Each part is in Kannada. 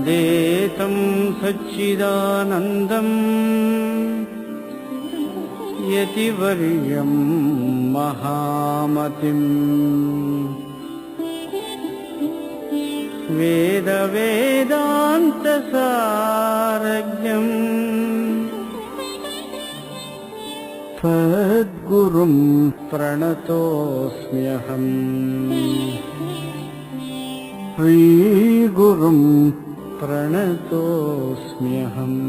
वन्दे तं सच्चिदानन्दं यतिवर्यं महामतिम् वेदान्तसारज्ञम् सद्गुरुं प्रणतोऽस्म्यहम् श्रीगुरुं प्रणतोऽस्म्यहम्।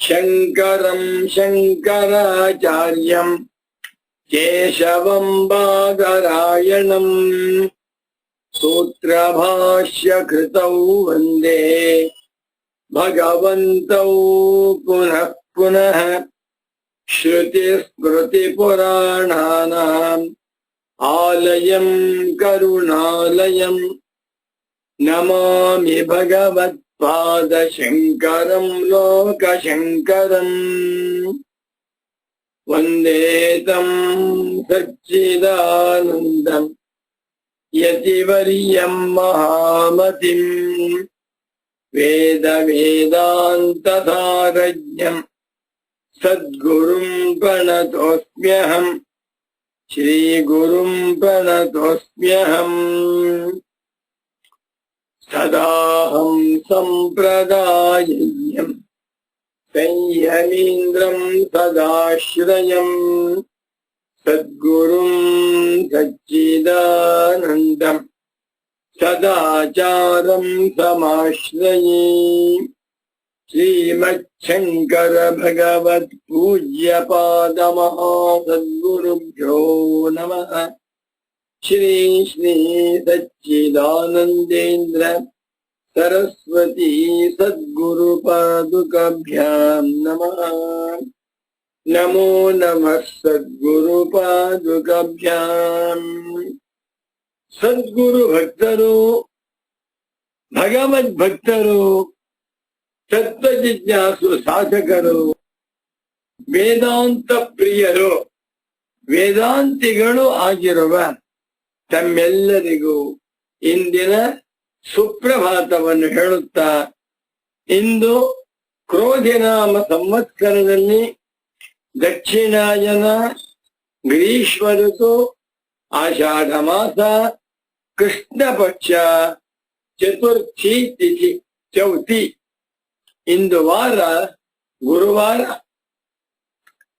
शङ्करं शङ्कराचार्यं केशवं बादरायणं सूत्रभाष्यकृतौ वन्दे भगवन्तौ पुनः पुनः। श्रुतिस्मृतिपुराणानाम् आलयं करुणालयं नमामि भगवत्पादशङ्करं लोकशङ्करम्। वन्दे तं सच्चिदानन्दं यतिवर्यं महामतिम् वेदान्तसारज्ञं सद्गुरुं प्रणतोऽस्म्यहम् श्रीगुरुं प्रणतोऽस्म्यहम्। सदाहं सम्प्रदायज्ञं संयमीन्द्रं सदाश्रयं सद्गुरुं सच्चिदानन्दं सदाचारं समाश्रये। श्रीमच्छङ्कर भगवत् पूज्यपादमहासद्गुरुभ्यो नमः। श्री श्री सच्चिदानन्देन्द्र सरस्वती सद्गुरुपादुकाभ्यां नमः। नमो नमः सद्गुरुपादुकाभ्यां। सद्गुरु भक्तರು, ಭಗವದ್ಭಕ್ತರು, ತತ್ವ ಜಿಜ್ಞಾಸು ಸಾಧಕರು, ವೇದಾಂತ ಪ್ರಿಯರು, ವೇದಾಂತಿಗಳು ಆಗಿರುವ ತಮ್ಮೆಲ್ಲರಿಗೂ ಇಂದಿನ ಸುಪ್ರಭಾತವನ್ನು ಹೇಳುತ್ತಾ, ಇಂದು ಕ್ರೋಧಿನಾಮ ಸಂವತ್ಸರದಲ್ಲಿ ದಕ್ಷಿಣಾಯನ ಗ್ರೀಷ್ಮ ಋತು ಆಷಾಢ ಮಾಸ ಕೃಷ್ಣ ಪಕ್ಷ ಚತುರ್ಥಿ ತಿಥಿ ಚೌತಿ. ಇಂದು ವಾರ ಗುರುವಾರ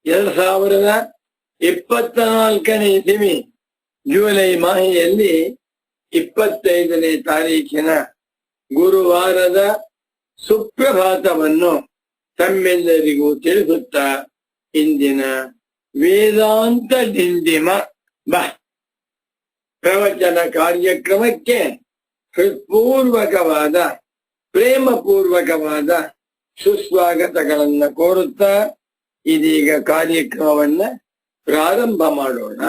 2024ನೇ ಇಸವಿ ಜುಲೈ ಮಾಹೆಯಲ್ಲಿ 25ನೇ ತಾರೀಖಿನ ಗುರುವಾರದ ಸುಪ್ರಭಾತವನ್ನು ತಮ್ಮೆಲ್ಲರಿಗೂ ತಿಳಿಸುತ್ತಾ, ಇಂದಿನ ವೇದಾಂತ ಡಿಂಡಿಮ ಪ್ರವಚನ ಕಾರ್ಯಕ್ರಮಕ್ಕೆ ಹೃತ್ಪೂರ್ವಕವಾದ ಪ್ರೇಮಪೂರ್ವಕವಾದ ಸುಸ್ವಾಗತಗಳನ್ನು ಕೋರುತ್ತಾ ಇದೀಗ ಕಾರ್ಯಕ್ರಮವನ್ನ ಪ್ರಾರಂಭ ಮಾಡೋಣ.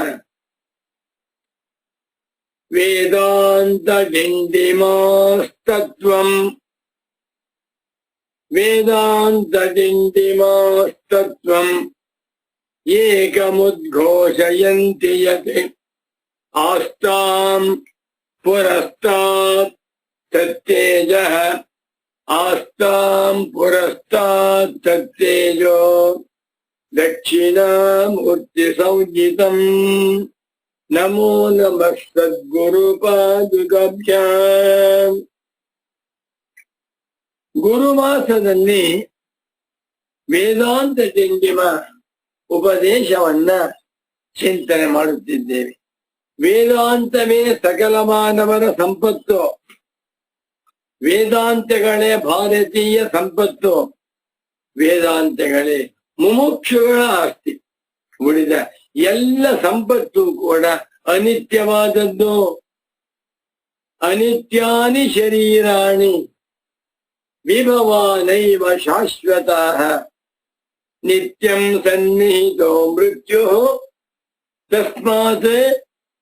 ವೇದಾಂತ ಡಿಂಡಿಮಾಸ್ತತ್ವಂ ವೇದಾಂತ ಡಿಂಡಿಮಾಸ್ತತ್ವಂ ಏಕಮುದ್ಘೋಷಯಂತಿ ಯತ್ ಆಸ್ತಾಂ ಪುರಸ್ತಾತ್ ತತ್ತೇಜಃ ಆಸ್ತಾಂ ಪುರಸ್ತಾತ್ ತತ್ತೇಜೋ ದಕ್ಷಿಣಾಮೂರ್ತಿ ಸಂಹಿತಂ. ನಮೋ ನಮಃ ಸದ್ಗುರುಪಾದುಕಾಭ್ಯಾಂ. ಗುರುಮಾಸದಲ್ಲಿ ವೇದಾಂತ ಡಿಂಡಿಮ ಉಪದೇಶವನ್ನ ಚಿಂತನೆ ಮಾಡುತ್ತಿದ್ದೇವೆ. ವೇದಾಂತವೇ ಸಕಲ ಮಾನವರ ಸಂಪತ್ತು, ವೇದಾಂತಗಳೇ ಭಾರತೀಯ ಸಂಪತ್ತು, ವೇದಾಂತಗಳೇ ಮುಮುಕ್ಷುಗಳ ಆಸ್ತಿ. ಉಳಿದ ಎಲ್ಲ ಸಂಪತ್ತು ಕೂಡ ಅನಿತ್ಯವಾದದ್ದು. ಅನಿತ್ಯಾನಿ ಶರೀರಾಣಿ ವಿಭವಾನೈವ ಶಾಶ್ವತಃ ನಿತ್ಯಂ ಸನ್ನಿಹಿತೋ ಮೃತ್ಯು ತಸ್ಮಾತ್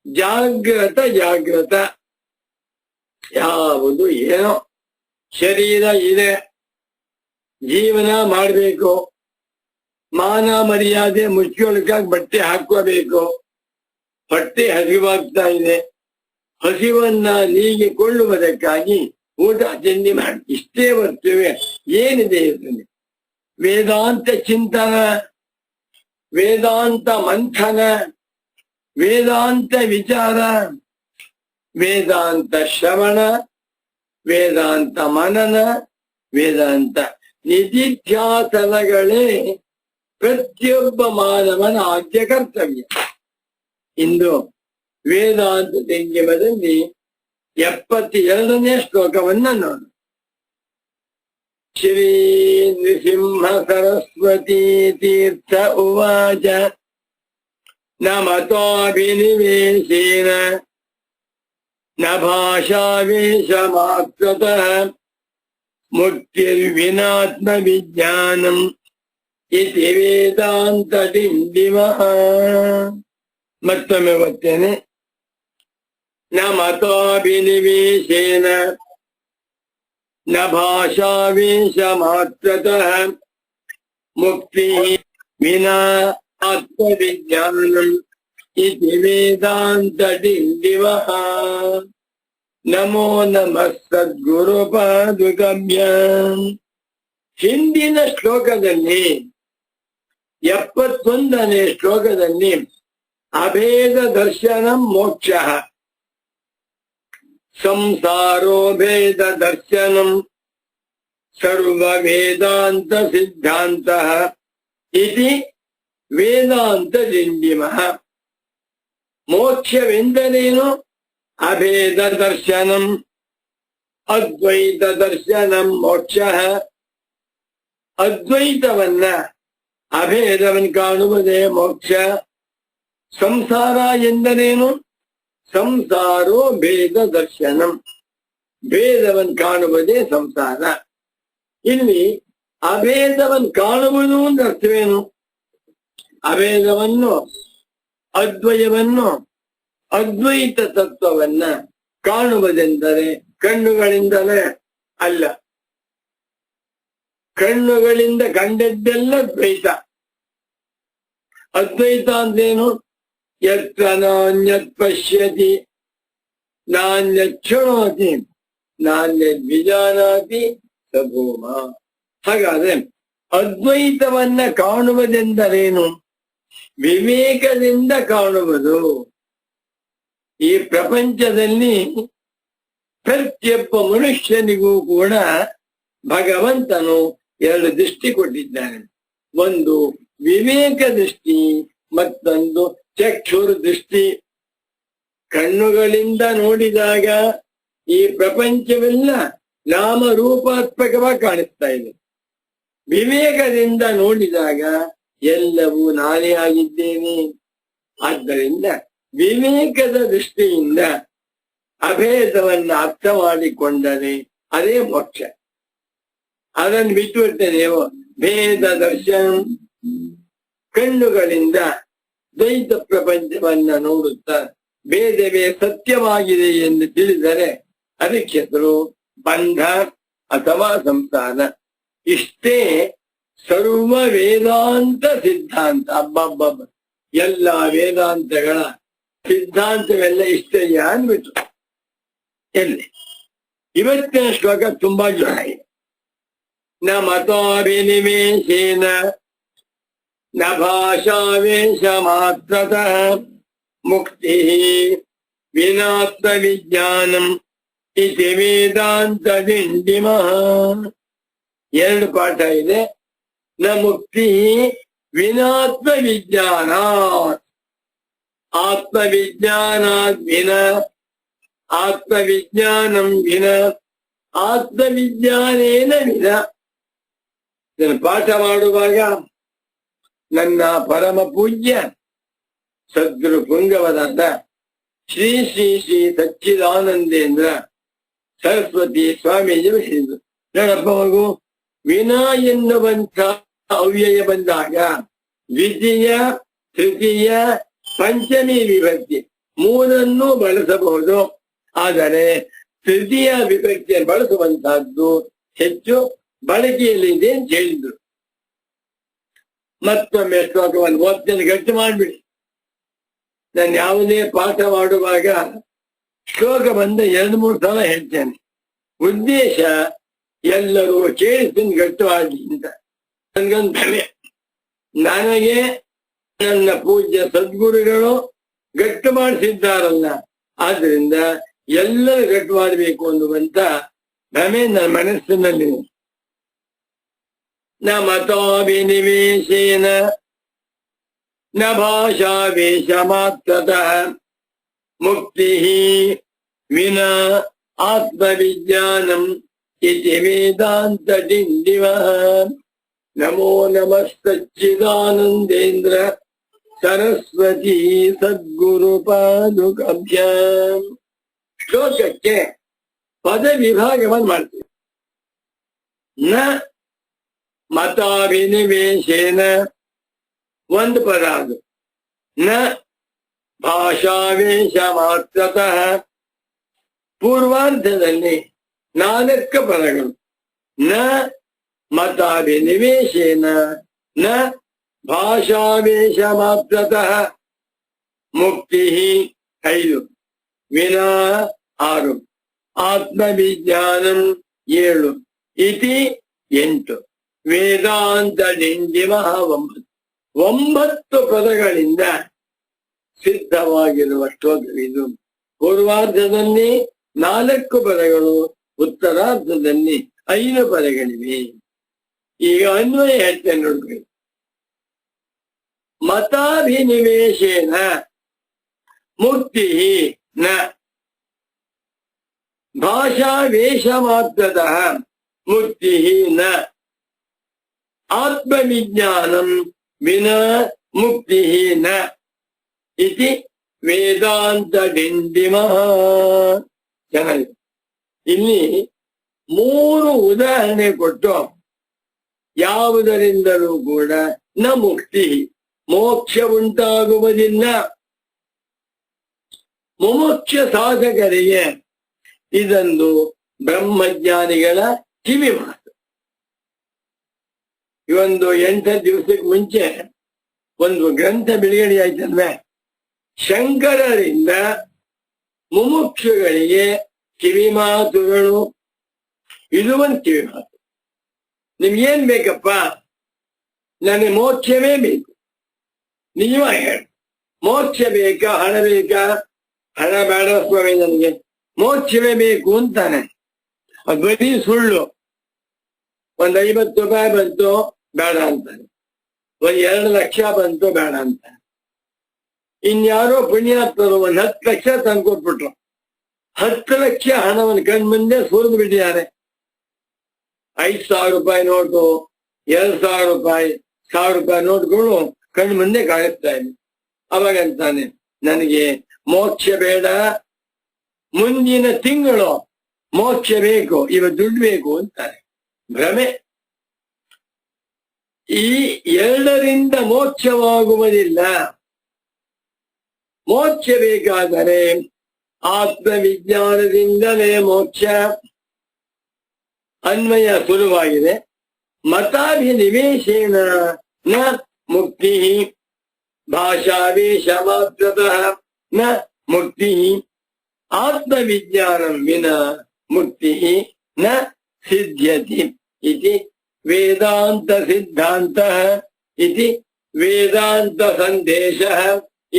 ಜಾಗ್ರತ ಜಾಗ್ರತ. ಯಾವುದು ಏನೋ ಶರೀರ ಇದೆ, ಜೀವನ ಮಾಡಬೇಕು, ಮಾನ ಮರ್ಯಾದೆ ಮುಚ್ಚಿಕೊಳ್ಳಕ್ಕಾಗಿ ಬಟ್ಟೆ ಹಾಕೋಬೇಕು, ಹೊಟ್ಟೆ ಹಸಿವಾಗ್ತಾ ಇದೆ, ಹಸಿವನ್ನ ನೀಗಿಕೊಳ್ಳುವುದಕ್ಕಾಗಿ ಊಟ ತಿಂಡಿ ಮಾಡಿ ಇಷ್ಟೇ ಬರ್ತೇವೆ. ಏನಿದೆ ಇದರಲ್ಲಿ? ವೇದಾಂತ ಚಿಂತನ, ವೇದಾಂತ ಮಂಥನ, ವೇದಾಂತ ವಿಚಾರ, ವೇದಾಂತ ಶ್ರವಣ, ವೇದಾಂತ ಮನನ, ವೇದಾಂತ ನಿಧಿಧ್ಯಾಸನಗಳೇ ಪ್ರತಿಯೊಬ್ಬ ಮಾನವನ ಆದ್ಯ ಕರ್ತವ್ಯ. ಇಂದು ವೇದಾಂತ ಸಂಗಮದಲ್ಲಿ 72ನೇ ಶ್ಲೋಕವನ್ನ ನೋಡು. ಶ್ರೀ ನೃಸಿಂಹ ಸರಸ್ವತಿ ತೀರ್ಥ ಉವಾಚ ನ ಮತೋಭಿನಿವೇಶೇನ ನ ಭಾಷಾವೇಶಮಾಕೃತಃ ಮುಕ್ತಿರ್ವಿನಾತ್ಮ ವಿಜ್ಞಾನಂ ಇತಿ ವೇದಾಂತ ಡಿಂಡಿಮಃ. ಮತ್ತೊಮ್ಮೆ ಬರ್ತೇನೆ. ನ ಮತೋಭಿನಿವೇಶೇನ ನ ಭಾಷಾವೇಶಮಾತ್ರತಃ ಮುಕ್ತಿ ವಿನಾ ಆತ್ಮವಿಜ್ಞಾನಂ ಇತಿ ವೇದಾಂತ ಡಿಂಡಿಮಃ. ನಮೋ ನಮಃ ಸದ್ಗುರು ಪಾದುಕಭ್ಯಾಂ. ಹಿಂದಿನ ಶ್ಲೋಕದಲ್ಲಿ 71ನೇ ಶ್ಲೋಕದಲ್ಲಿ ಅಭೇದ ದರ್ಶನ ಮೋಕ್ಷ, ಸಂಸಾರೋ ಭೇದ ದರ್ಶನಂ ಸರ್ವ ವೇದಾಂತ ಸಿದ್ಧಾಂತ ಇತಿ ವೇದಾಂತ ಡಿಂಡಿಮಃ. ಮೋಕ್ಷವೆಂದರೇನು? ಅಭೇದ ದರ್ಶನಂ, ಅದ್ವೈತ ದರ್ಶನಂ ಮೋಕ್ಷ. ಅದ್ವೈತವನ್ನ, ಅಭೇದವನ್ನು ಕಾಣುವುದೇ ಮೋಕ್ಷ. ಸಂಸಾರ ಎಂದರೇನು? ಸಂಸಾರೋ ಭೇದ ದರ್ಶನಂ, ಭೇದವನ್ನು ಕಾಣುವುದೇ ಸಂಸಾರ. ಇಲ್ಲಿ ಅಭೇದವನ್ನು ಕಾಣುವುದು ಅಂತ ಅರ್ಥವೇನು? ಅಭೇದವನ್ನು, ಅದ್ವಯವನ್ನು, ಅದ್ವೈತ ತತ್ವವನ್ನ ಕಾಣುವುದೆಂದರೆ ಕಣ್ಣುಗಳಿಂದಲೇ ಅಲ್ಲ. ಕಣ್ಣುಗಳಿಂದ ಕಂಡದ್ದೆಲ್ಲ ದ್ವೈತ. ಅದ್ವೈತ ಅಂದೇನು? ಯತ್ರ ನಾನ್ಯತ್ ಪಶ್ಯತಿ ನಾನ್ಯತ್ ಶೃಣೋತಿ ನಾನ್ಯತ್ ವಿಜಾನಾತಿ ಸ ಭೂಮ. ಹಾಗಾದ್ರೆ ಅದ್ವೈತವನ್ನ ಕಾಣುವುದೆಂದರೇನು? ವಿವೇಕದಿಂದ ಕಾಣುವುದು. ಈ ಪ್ರಪಂಚದಲ್ಲಿ ಪ್ರತಿಯೊಬ್ಬ ಮನುಷ್ಯನಿಗೂ ಕೂಡ ಭಗವಂತನು 2 ದೃಷ್ಟಿ ಕೊಟ್ಟಿದ್ದಾನೆ. ಒಂದು ವಿವೇಕ ದೃಷ್ಟಿ, ಮತ್ತೊಂದು ಚಕ್ಷುರ್ ದೃಷ್ಟಿ. ಕಣ್ಣುಗಳಿಂದ ನೋಡಿದಾಗ ಈ ಪ್ರಪಂಚವೆಲ್ಲ ನಾಮರೂಪಾತ್ಮಕವಾಗಿ ಕಾಣಿಸ್ತಾ ಇದೆ. ವಿವೇಕದಿಂದ ನೋಡಿದಾಗ ಎಲ್ಲವೂ ನಾನೇ ಆಗಿದ್ದೇನೆ. ಆದ್ದರಿಂದ ವಿವೇಕದ ದೃಷ್ಟಿಯಿಂದ ಅಭೇದವನ್ನು ಅರ್ಥ ಮಾಡಿಕೊಂಡರೆ ಅದೇ ಮೋಕ್ಷ. ಅದನ್ನು ಬಿಟ್ಟುಬಿಡ್ತೇನೆವು. ಭೇದ ದರ್ಶನ, ಕಣ್ಣುಗಳಿಂದ ದ್ವೈತ ಪ್ರಪಂಚವನ್ನ ನೋಡುತ್ತಾ ಭೇದವೇ ಸತ್ಯವಾಗಿದೆ ಎಂದು ತಿಳಿದರೆ ಅದಕ್ಕೆ ಹೆಸರು ಬಂಧ ಅಥವಾ ಸಂಸಾರ. ಇಷ್ಟೇ ಸರ್ವ ವೇದಾಂತ ಸಿದ್ಧಾಂತ. ಅಬ್ಬಬ್ಬಬ್ಬ, ಎಲ್ಲ ವೇದಾಂತಗಳ ಸಿದ್ಧಾಂತವೆಲ್ಲ ಇಷ್ಟಯ್ಯ ಅಂದ್ಬಿಟ್ಟು. ಎಲ್ಲಿ ಇವತ್ತಿನ ಶ್ಲೋಕ ತುಂಬಾ ಚೆನ್ನಾಗಿದೆ. ನ ಮತೋಭಿನಿವೇಶೇನ ನ ಭಾಷಾವೇಶ ಮಾತ್ರತಃ ಮುಕ್ತಿ ವಿನಾತ್ಮ ವಿಜ್ಞಾನಂ ಇತಿ ವೇದಾಂತ ಡಿಂಡಿಮಃ. 2 ಪಾಠ ಇದೆ. ನ ಮುಕ್ತಿ ವಿನಾತ್ಮ ವಿಜ್ಞಾನಾತ್, ಆತ್ಮವಿಜ್ಞಾನಾತ್ ವಿನ ಆತ್ಮವಿಜ್ಞಾನಂ ವಿನ ಆತ್ಮವಿಜ್ಞಾನೇನ ವಿನ. ಇದನ್ನು ಪಾಠ ಮಾಡುವಾಗ ನನ್ನ ಪರಮ ಪೂಜ್ಯ ಸದ್ಗುರು ಪುಂಗವರಾದ ಶ್ರೀ ಶ್ರೀ ಶ್ರೀ ಸಚ್ಚಿದಾನಂದೇಂದ್ರ ಸರಸ್ವತಿ ಸ್ವಾಮೀಜಿ ಹೇಳಿದ್ರು, ನೋಡಪ್ಪ ಮಗು, ವಿನ ಎನ್ನುವಂಥ ಅವ್ಯಯ ಬಂದಾಗ ದ್ವಿತೀಯ ತೃತೀಯ ಪಂಚಮಿ ವಿಭಕ್ತಿ ಮೂರನ್ನೂ ಬಳಸಬಹುದು. ಆದರೆ ತೃತೀಯ ವಿಭಕ್ತಿಯನ್ನು ಬಳಸುವಂತಹದ್ದು ಹೆಚ್ಚು ಬಳಕೆಯಲ್ಲಿದೆ ಅಂತ ಹೇಳಿದ್ರು. ಮತ್ತೊಮ್ಮೆ ಶ್ಲೋಕವನ್ನು ಓದ್ತೇನೆ, ಗಟ್ಟಿ ಮಾಡ್ಬಿಡಿ. ನಾನು ಯಾವುದೇ ಪಾಠ ಮಾಡುವಾಗ ಶ್ಲೋಕ ಬಂದ 2-3 ಸಲ ಹೇಳ್ತೇನೆ. ಉದ್ದೇಶ ಎಲ್ಲರೂ ಕೇಳಿಸ್ತೀನಿ ಗಟ್ಟಿ ಮಾಡಿ ಅಂತ. ನನ್ಗೊಂದು ಭ್ರಮೆ, ನನಗೆ ನನ್ನ ಪೂಜ್ಯ ಸದ್ಗುರುಗಳು ಗಟ್ಟು ಮಾಡಿಸಿದ್ದಾರಲ್ಲ, ಆದ್ರಿಂದ ಎಲ್ಲರೂ ಗಟ್ಟು ಮಾಡಬೇಕು ಅನ್ನುವಂತ ಭ್ರಮೆ ನನ್ನ ಮನಸ್ಸಿನಲ್ಲಿ. ನ ಮತೋಭಿನಿವೇಶೇನ ನ ಭಾಷಾವೇಶ ಮಾತ್ರತಃ ಮುಕ್ತಿ ವಿನಾ ಆತ್ಮವಿಜ್ಞಾನಂ ಇತಿ ವೇದಾಂತ ಡಿಂಡಿಮಃ. ನಮೋ ನಮಸ್ತಚ್ಚಿದಾನಂದೇಂದ್ರ ಸರಸ್ವತಿ ಸದ್ಗುರು ಪಾದುಕಾಭ್ಯಾಂ. ಶ್ಲೋಕಕ್ಕೆ ಪದ ವಿಭಾಗವನ್ನು ಮಾಡ್ತೀವಿ. ನ ಮತಾಭಿನಿವೇಶೇನ ಒಂದು ಪದ, ಅದು ನ ಭಾಷಾವೇಶ ಮಾತ್ರತಃ ಪೂರ್ವಾರ್ಧದಲ್ಲಿ 4 ಪದಗಳು. ನ ಮತಾಭಿನಿವೇಶೇನ ನ ಭಾಷಾವೇಶ ಮಾತ್ರತಃ ಮುಕ್ತಿ 5, ವಿನಾ 6, ಆತ್ಮವಿಜ್ಞಾನಂ 7, ಇತಿ 8, ವೇದಾಂತ ಡಿಂಡಿಮಃ 9 ಪದಗಳಿಂದ ಸಿದ್ಧವಾಗಿರುವ ಶ್ಲೋಕವಿದು. ಪೂರ್ವಾರ್ಧದಲ್ಲಿ 4 ಪದಗಳು, ಉತ್ತರಾರ್ಧದಲ್ಲಿ 5 ಪದಗಳಿವೆ. ಈಗ ಅನ್ವಯ ಹೇಳ್ತೇನೆ ನೋಡ್ಕೊಳ್ಳಿ. ಮತಾಭಿನಿವೇಶೇನ ಮುಕ್ತಿ ನ ಭಾಷಾವೇಶ ಮಾತ್ರತಃ ಮುಕ್ತಿ ನ ಆತ್ಮವಿಜ್ಞಾನಂ ವಿನಾ ಮುಕ್ತಿ ನ ಇತಿ ವೇದಾಂತ ಡಿಂಡಿಮಃ. ಚೆನ್ನಾಗಿದೆ. ಇಲ್ಲಿ 3 ಉದಾಹರಣೆ ಕೊಟ್ಟು ಯಾವುದರಿಂದಲೂ ಕೂಡ ನ ಮುಕ್ತಿ, ಮೋಕ್ಷ ಉಂಟಾಗುವುದಿಲ್ಲ. ಮುಮುಕ್ಷ ಸಾಧಕರಿಗೆ ಇದೊಂದು ಬ್ರಹ್ಮಜ್ಞಾನಿಗಳ ಕಿವಿ ಮಾತು. ಇವೊಂದು 8 ದಿವಸಕ್ಕೆ ಮುಂಚೆ ಒಂದು ಗ್ರಂಥ ಬಿಡುಗಡೆ ಆಯ್ತಲ್ವೇ, ಶಂಕರರಿಂದ ಮುಮುಕ್ಷುಗಳಿಗೆ ಕಿವಿ ಮಾತುಗಳು. ಇದು ಒಂದು ಕಿವಿ ಮಾತು. ನಿಮ್ಗೇನ್ ಬೇಕಪ್ಪ? ನನಗೆ ಮೋಕ್ಷವೇ ಬೇಕು. ನೀವ ಹೇಳಿ, ಮೋಕ್ಷ ಬೇಕಾ, ಹಣ ಬೇಕಾ? ಹಣ ಬೇಡ ಸ್ವಾಮಿ, ನನಗೆ ಮೋಕ್ಷವೇ ಬೇಕು ಅಂತಾನೆ. ಅದು ಬರೀ ಸುಳ್ಳು. ಒಂದ್ 50 ರೂಪಾಯಿ ಬಂತು ಬೇಡ ಅಂತಾನೆ, ಒಂದ್ 2 ಲಕ್ಷ ಬಂತು ಬೇಡ ಅಂತಾನೆ. ಇನ್ಯಾರೋ ಪುಣ್ಯಾತ್ಮರು 10 ಲಕ್ಷ ತಂದ್ಕೊಟ್ಬಿಟ್ರು. 10 ಲಕ್ಷ ಹಣವನ್ನು ಕಣ್ ಮುಂದೆ ಸುರಿದು ಬಿಟ್ಟಿದ್ದಾರೆ. 5,000 ರೂಪಾಯಿ ನೋಟು, 2,000 ರೂಪಾಯಿ, 1,000 ರೂಪಾಯಿ ನೋಟ್ಗಳು ಕಣ್ ಮುಂದೆ ಕಾಣಿಸ್ತಾ ಇದೆ. ಅವಾಗಂತಾನೆ, ನನಗೆ ಮೋಕ್ಷ ಬೇಡ, ಮುಂದಿನ ತಿಂಗಳು ಮೋಕ್ಷ ಬೇಕು, ಇವತ್ತು ದುಡ್ಡು ಬೇಕು ಅಂತಾರೆ. ಭ್ರಮೆ. ಈ 2ರಿಂದ ಮೋಕ್ಷವಾಗುವುದಿಲ್ಲ. ಮೋಕ್ಷ ಬೇಕಾದರೆ ಆತ್ಮವಿಜ್ಞಾನದಿಂದಲೇ ಮೋಕ್ಷ. ಅನ್ವಯ ಸುಲಭವಾಗಿದೆ. ಮತಾಭಿನಿವೇಶೇನ ನ ಮುಕ್ತಿ ಭಾಷಾವೇಶ ಮಾತ್ರತಃ ನ ಮುಕ್ತಿ ಆತ್ಮವಿಜ್ಞಾನಂ ವಿನಾ ಮುಕ್ತಿ ನ ಸಿದ್ಧ್ಯತಿ ಇತಿ ವೇದಾಂತ ಸಿದ್ಧಾಂತಃ ಇತಿ ವೇದಾಂತ ಸಂದೇಶಃ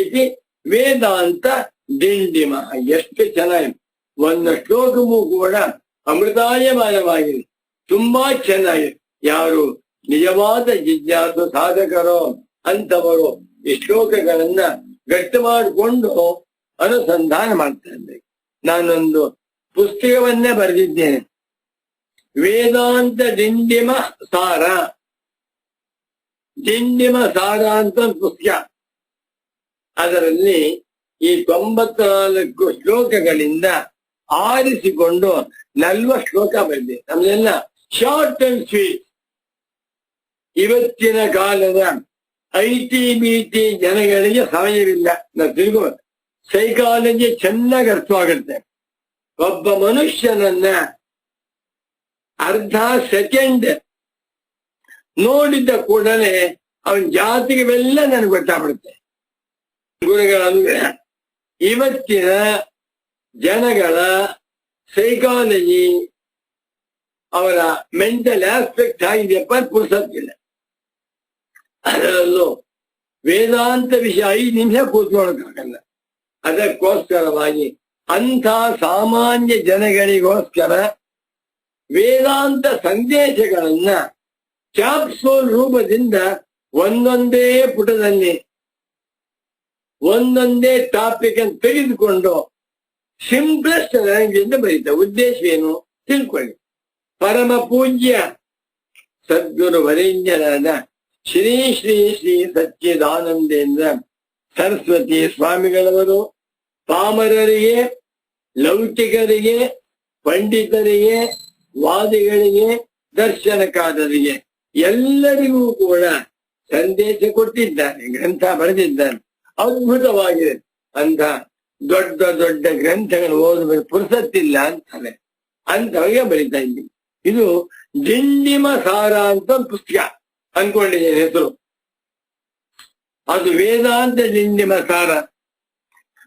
ಇತಿ ವೇದಾಂತ ಡಿಂಡಿಮಃ. ಎಷ್ಟು ಚೆನ್ನಾಗಿದೆ. ಒಂದು ಶ್ಲೋಕವೂ ಕೂಡ ಅಮೃತಾಯಮಾನವಾಗಿದೆ, ತುಂಬಾ ಚೆನ್ನಾಗಿದೆ. ಯಾರು ನಿಜವಾದ ಜಿಜ್ಞಾಸು ಸಾಧಕರೋ ಅಂತವರು ಈ ಶ್ಲೋಕಗಳನ್ನ ಗಟ್ಟಿ ಮಾಡಿಕೊಂಡು ಅನುಸಂಧಾನ ಮಾಡ್ತಾ ಇದ್ದಾರೆ. ನಾನೊಂದು ಪುಸ್ತಕವನ್ನೇ ಬರೆದಿದ್ದೇನೆ, ವೇದಾಂತ ಡಿಂಡಿಮ ಸಾರ. ಡಿಂಡಿಮ ಸಾರ ಅಂತ ಒಂದು ಪುಸ್ತಕ. ಅದರಲ್ಲಿ ಈ 94 ಶ್ಲೋಕಗಳಿಂದ ಆರಿಸಿಕೊಂಡು 40 ಶ್ಲೋಕ ಬರೆದಿದೆ. ನಮ್ದೆಲ್ಲ ಶಾರ್ಟ್ ಅಂಡ್ ಸ್ವೀಟ್. ಇವತ್ತಿನ ಕಾಲದ ಐಟಿ ಬಿಟಿ ಜನಗಳಿಗೆ ಸಮಯವಿಲ್ಲ. ನಾವು ತಿರುಗೋ ಸೈಕಾಲಜಿ ಚೆನ್ನಾಗಿ ಅರ್ಥವಾಗುತ್ತೆ. ಒಬ್ಬ ಮನುಷ್ಯನನ್ನ ಅರ್ಧ ಸೆಕೆಂಡ್ ನೋಡಿದ್ದ ಕೂಡಲೇ ಅವನ ಜಾತಿಗೆಲ್ಲ ನನಗೆ ಗೊತ್ತಾಗ್ಬಿಡುತ್ತೆ. ಗುರುಗಳಂದ್ರೆ ಇವತ್ತಿನ ಜನಗಳ ಸೈಕಾಲಜಿ, ಅವರ ಮೆಂಟಲ್ ಆಸ್ಪೆಕ್ಟ್ ಆಗಿದೆಯಪ್ಪ, ಪುರ್ಸತ್ತಿಲ್ಲ. ಅದರಲ್ಲೂ ವೇದಾಂತ ವಿಷಯ 5 ನಿಮಿಷ ಕೂತ್ಕೊಳ್ಳೋಕ್ಕಾಗಲ್ಲ. ಅದಕ್ಕೋಸ್ಕರವಾಗಿ ಅಂಥ ಸಾಮಾನ್ಯ ಜನಗಳಿಗೋಸ್ಕರ ವೇದಾಂತ ಸಂದೇಶಗಳನ್ನ ಕ್ಯಾಪ್ಸೂಲ್ ರೂಪದಿಂದ ಒಂದೊಂದೇ ಪುಟದಲ್ಲಿ ಒಂದೊಂದೇ ಟಾಪಿಕ್ ಅನ್ನು ತೆಗೆದುಕೊಂಡು ಸಿಂಪ್ಲೆಸ್ಟ್ ಲ್ಯಾಂಗ್ವೇಜ್ ಇಂದ ಬರೀತಾರೆ. ಉದ್ದೇಶ ಏನು ತಿಳ್ಕೊಳ್ಳಿ. ಪರಮ ಪೂಜ್ಯ ಸದ್ಗುರು ವರೇಣ್ಯರಾದ ಶ್ರೀ ಶ್ರೀ ಶ್ರೀ ಸಚ್ಚಿದಾನಂದೇಂದ್ರ ಸರಸ್ವತಿ ಸ್ವಾಮಿಗಳವರು ಪಾಮರರಿಗೆ, ಲೌಕಿಕರಿಗೆ, ಪಂಡಿತರಿಗೆ, ವಾದಿಗಳಿಗೆ, ದರ್ಶನಕಾರರಿಗೆ ಎಲ್ಲರಿಗೂ ಕೂಡ ಸಂದೇಶ ಕೊಟ್ಟಿದ್ದಾನೆ, ಗ್ರಂಥ ಬರೆದಿದ್ದಾನೆ. ಅದ್ಭುತವಾಗಿದೆ. ಅಂತ ದೊಡ್ಡ ದೊಡ್ಡ ಗ್ರಂಥಗಳು ಓದಬೇಕು ಪುರ್ಸತ್ತಿಲ್ಲ ಅಂತಾನೆ, ಅಂತವರಿಗೆ ಬರೀತಾ ಇದ್ದೀನಿ. ಇದು ದಿಂಡಿಮ ಸಾರ ಅಂತ ಒಂದು ಪುಸ್ತಕ ಅನ್ಕೊಂಡಿದ್ದೇನೆ ಹೆಸರು. ಅದು ವೇದಾಂತ ದಿಂಡಿಮ ಸಾರ.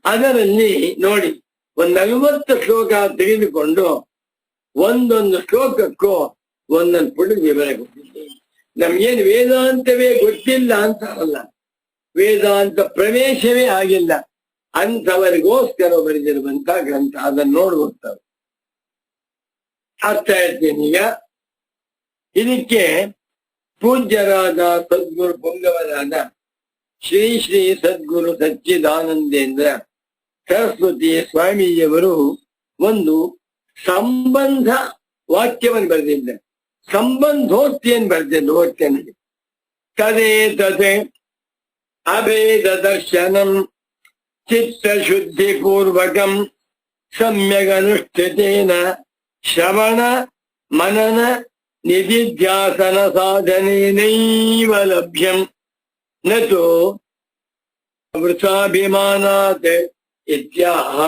ಅದರಲ್ಲಿ ನೋಡಿ, 40 ಶ್ಲೋಕ ತೆಗೆದುಕೊಂಡು ಒಂದೊಂದು ಶ್ಲೋಕಕ್ಕೂ ಒಂದೊಂದು ಪುಟ ವಿವರ ಕೊಟ್ಟಿದ್ದೇನೆ. ನಮ್ಗೇನು ವೇದಾಂತವೇ ಗೊತ್ತಿಲ್ಲ ಅಂತ ಅಲ್ಲ, ವೇದಾಂತ ಪ್ರವೇಶವೇ ಆಗಿಲ್ಲ ಅಂಥವರಿಗೋಸ್ಕರ ಬರೆದಿರುವಂತ ಗ್ರಂಥ. ಅದನ್ನು ನೋಡ್ಬೋದು. ಅರ್ಥ ಹೇಳ್ತೀನಿ ಈಗ. ಇದಕ್ಕೆ ಪೂಜ್ಯರಾದ ಸದ್ಗುರು ಪುಂಗವರಾದ ಶ್ರೀ ಶ್ರೀ ಸದ್ಗುರು ಸಚ್ಚಿದಾನಂದೇಂದ್ರ ಸರಸ್ವತಿ ಸ್ವಾಮೀಜಿಯವರು ಒಂದು ಸಂಬಂಧ ವಾಕ್ಯವನ್ನು ಬರೆದಿದ್ದಾರೆ. ಸಂಬಂಧೋಕ್ತಿಯನ್ನು ಬರೆದಿದ್ದು ಓದ್ತೇನೆ. ತದೇ ತದೆ ಅಭೇದ ದರ್ಶನಂ ಚಿತ್ತ ಶುದ್ಧಿ ಪೂರ್ವಕಂ ಸಮ್ಯಗನುಷ್ಠಿತೇನ ಶ್ರವಣ ಮನನ ನಿಧಿಧ್ಯಾಸನ ಸಾಧನೇನೈವ ಲಭ್ಯಂ ನತು ವೃಥಾಭಿಮಾನಾತ್ ಇತ್ಯಾಹ.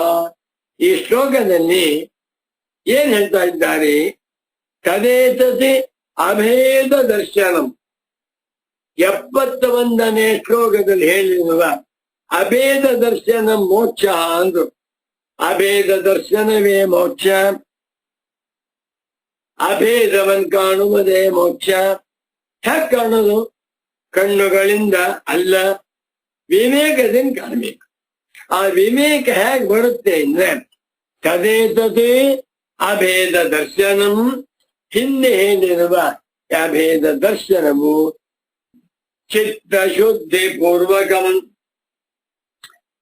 ಈ ಶ್ಲೋಕದಲ್ಲಿ ಏನ್ ಹೇಳ್ತಾ ಇದ್ದಾರೆ? ತದೇತತಿ ಅಭೇದ ದರ್ಶನಂ. 71ನೇ ಶ್ಲೋಕದಲ್ಲಿ ಹೇಳಿರುವ ಅಭೇದ ದರ್ಶನ ಮೋಕ್ಷ ಅಂದ್ರು. ಅಭೇದ ದರ್ಶನವೇ ಮೋಕ್ಷ, ಅಭೇದವನ್ ಕಾಣುವುದೇ ಮೋಕ್ಷ. ಹೇಗೆ ಕಾಣೋದು? ಕಣ್ಣುಗಳಿಂದ ಅಲ್ಲ, ವಿವೇಕದಿಂದ ಕಾಣಬೇಕು. ಆ ವಿವೇಕ ಹೇಗೆ ಬರುತ್ತೆ ಅಂದ್ರೆ ತದೇತತಿ ಅಭೇದ ದರ್ಶನಂ. ಹಿಂದೆ ಹೇಳಿರುವ ಅಭೇದ ದರ್ಶನವು ಚಿತ್ತ ಶುದ್ಧಿ ಪೂರ್ವಕಂ,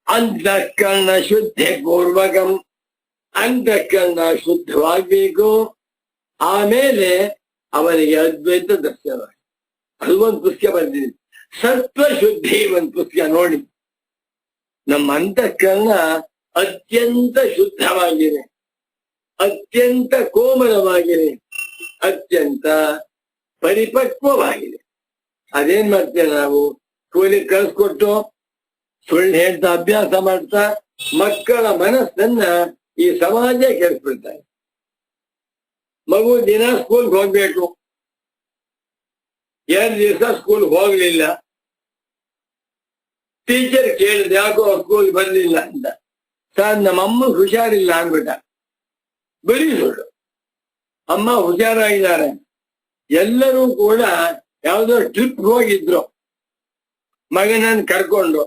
ಅಂತಃಕರಣ ಶುದ್ಧಿ ಪೂರ್ವಕಂ. ಅಂತಃಕರಣ ಶುದ್ಧವಾಗಬೇಕು, ಆಮೇಲೆ ಅವನಿಗೆ ಅದ್ವೈತ ದರ್ಶನ. ಅದು ಒಂದು ಪುಸ್ತಕ ಬರ್ತೀನಿ. ಸತ್ವ ಶುದ್ಧಿ ಒಂದು ಪುಸ್ತಕ ನೋಡಿ. ನಮ್ಮ ಅಂತಃಕರಣ ಅತ್ಯಂತ ಶುದ್ಧವಾಗಿದೆ, ಅತ್ಯಂತ ಕೋಮಲವಾಗಿದೆ, ಅತ್ಯಂತ ಪರಿಪಕ್ವವಾಗಿದೆ. ಅದೇನ್ ಮಾಡ್ತೇವೆ ನಾವು? ಸ್ಕೂಲಿಗೆ ಕಳ್ಸಿಕೊಟ್ಟು ಸುಳ್ಳು ಹೇಳ್ತಾ ಅಭ್ಯಾಸ ಮಾಡ್ತಾ ಮಕ್ಕಳ ಮನಸ್ಸನ್ನ ಈ ಸಮಾಜ ಕೆಡಿಸ್ಬಿಡ್ತಾರೆ. ಮಗು ದಿನ ಸ್ಕೂಲ್ಗೆ ಹೋಗ್ಬೇಕು, 2 ದಿವಸ ಸ್ಕೂಲ್ ಹೋಗ್ಲಿಲ್ಲ. ಟೀಚರ್ ಕೇಳಿದ ಯಾಕೋ ಸ್ಕೂಲ್ ಬರ್ಲಿಲ್ಲ ಅಂತ. ಸರ್ ನಮ್ಮ ಅಮ್ಮ ಹುಷಾರಿಲ್ಲ ಅಂದ್ಬಿಟ್ಟ. ಬರೀ ಸುಳ್ಳು. ಅಮ್ಮ ಹುಷಾರಾಗಿದ್ದಾರೆ. ಎಲ್ಲರೂ ಕೂಡ ಯಾವ್ದೋ ಟ್ರಿಪ್ ಹೋಗಿದ್ರು, ಮಗನನ್ನು ಕರ್ಕೊಂಡು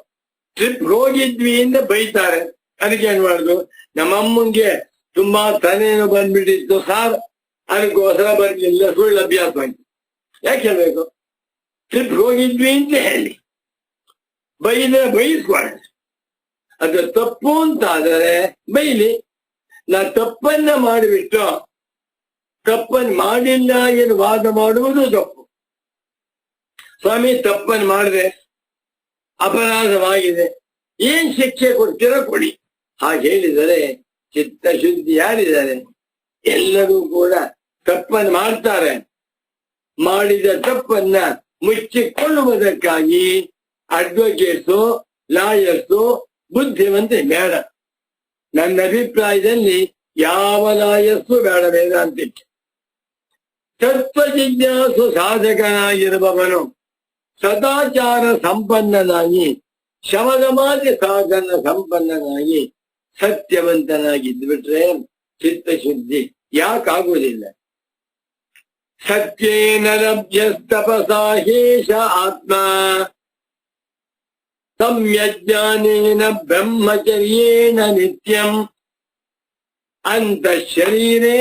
ಟ್ರಿಪ್ ಹೋಗಿದ್ವಿ ಅಂತ ಬೈತಾರೆ. ಅದಕ್ಕೆ ಏನ್ ಮಾಡುದು? ನಮ್ಮಮ್ಮಂಗೆ ತುಂಬಾ ತಲೆನೋ ಬಂದ್ಬಿಟ್ಟಿತ್ತು ಸಾರ್, ಅದಕ್ಕೋಸ್ಕರ ಬರ್ಲಿಲ್ಲ, ಸುಳ್ಳು ಅಭ್ಯಾಸ ಆಯ್ತು. ಯಾಕೆ ಹೇಳ್ಬೇಕು? ಟ್ರಿಪ್ ಹೋಗಿದ್ವಿ ಅಂತ ಹೇಳಿ. ಬೈದ್ರೆ ಬೈಸ್ಕೊಳ್ಳಿ. ಅದು ತಪ್ಪು ಅಂತ ಆದರೆ ಬೈಲಿ. ನಾ ತಪ್ಪನ್ನ ಮಾಡಿಬಿಟ್ಟು ತಪ್ಪನ್ನು ಮಾಡಿಲ್ಲ ಏನು ವಾದ ಮಾಡುವುದು ತಪ್ಪು. ಸ್ವಾಮಿ ತಪ್ಪನ್ನು ಮಾಡಿದೆ, ಅಪರಾಧವಾಗಿದೆ, ಏನ್ ಶಿಕ್ಷೆ ಕೊಡ್ತೀರೋ ಕೊಡಿ. ಹಾಗೆ ಹೇಳಿದರೆ ಚಿತ್ತಶುದ್ಧಿ ಯಾರಿದ್ದಾರೆ? ಎಲ್ಲರೂ ಕೂಡ ತಪ್ಪನ್ನು ಮಾಡ್ತಾರೆ. ಮಾಡಿದ ತಪ್ಪನ್ನ ಮುಚ್ಚಿಕೊಳ್ಳುವುದಕ್ಕಾಗಿ ಅಡ್ವೊಕೇಟ್ಸು, ಲಾಯರ್ಸು ಬುದ್ಧಿವಂತೆ ಬೇಡ. ನನ್ನ ಅಭಿಪ್ರಾಯದಲ್ಲಿ ಯಾವ ಲಾಯರ್ಸು ಬೇಡ ವೇದಾಂತಕ್ಕೆ. ತತ್ವ ಜಿಜ್ಞಾಸು ಸಾಧಕನಾಗಿರುವವನು ಸದಾಚಾರ ಸಂಪನ್ನನಾಗಿ, ಶಮದಮಾದಿ ಸಾಧನ ಸಂಪನ್ನನಾಗಿ, ಸತ್ಯವಂತನಾಗಿದ್ಬಿಟ್ರೆ ಚಿತ್ತಶುದ್ಧಿ ಯಾಕಾಗುವುದಿಲ್ಲ? ಸತ್ಯೇನ ಲಭ್ಯಸ್ತಪಸಾ ಹೇಷ ಆತ್ಮ ಸಮ್ಯಜ್ಞಾನೇನ ಬ್ರಹ್ಮಚರ್ಯೇಣ ನಿತ್ಯಂ ಅಂತಃಶರೀರೇ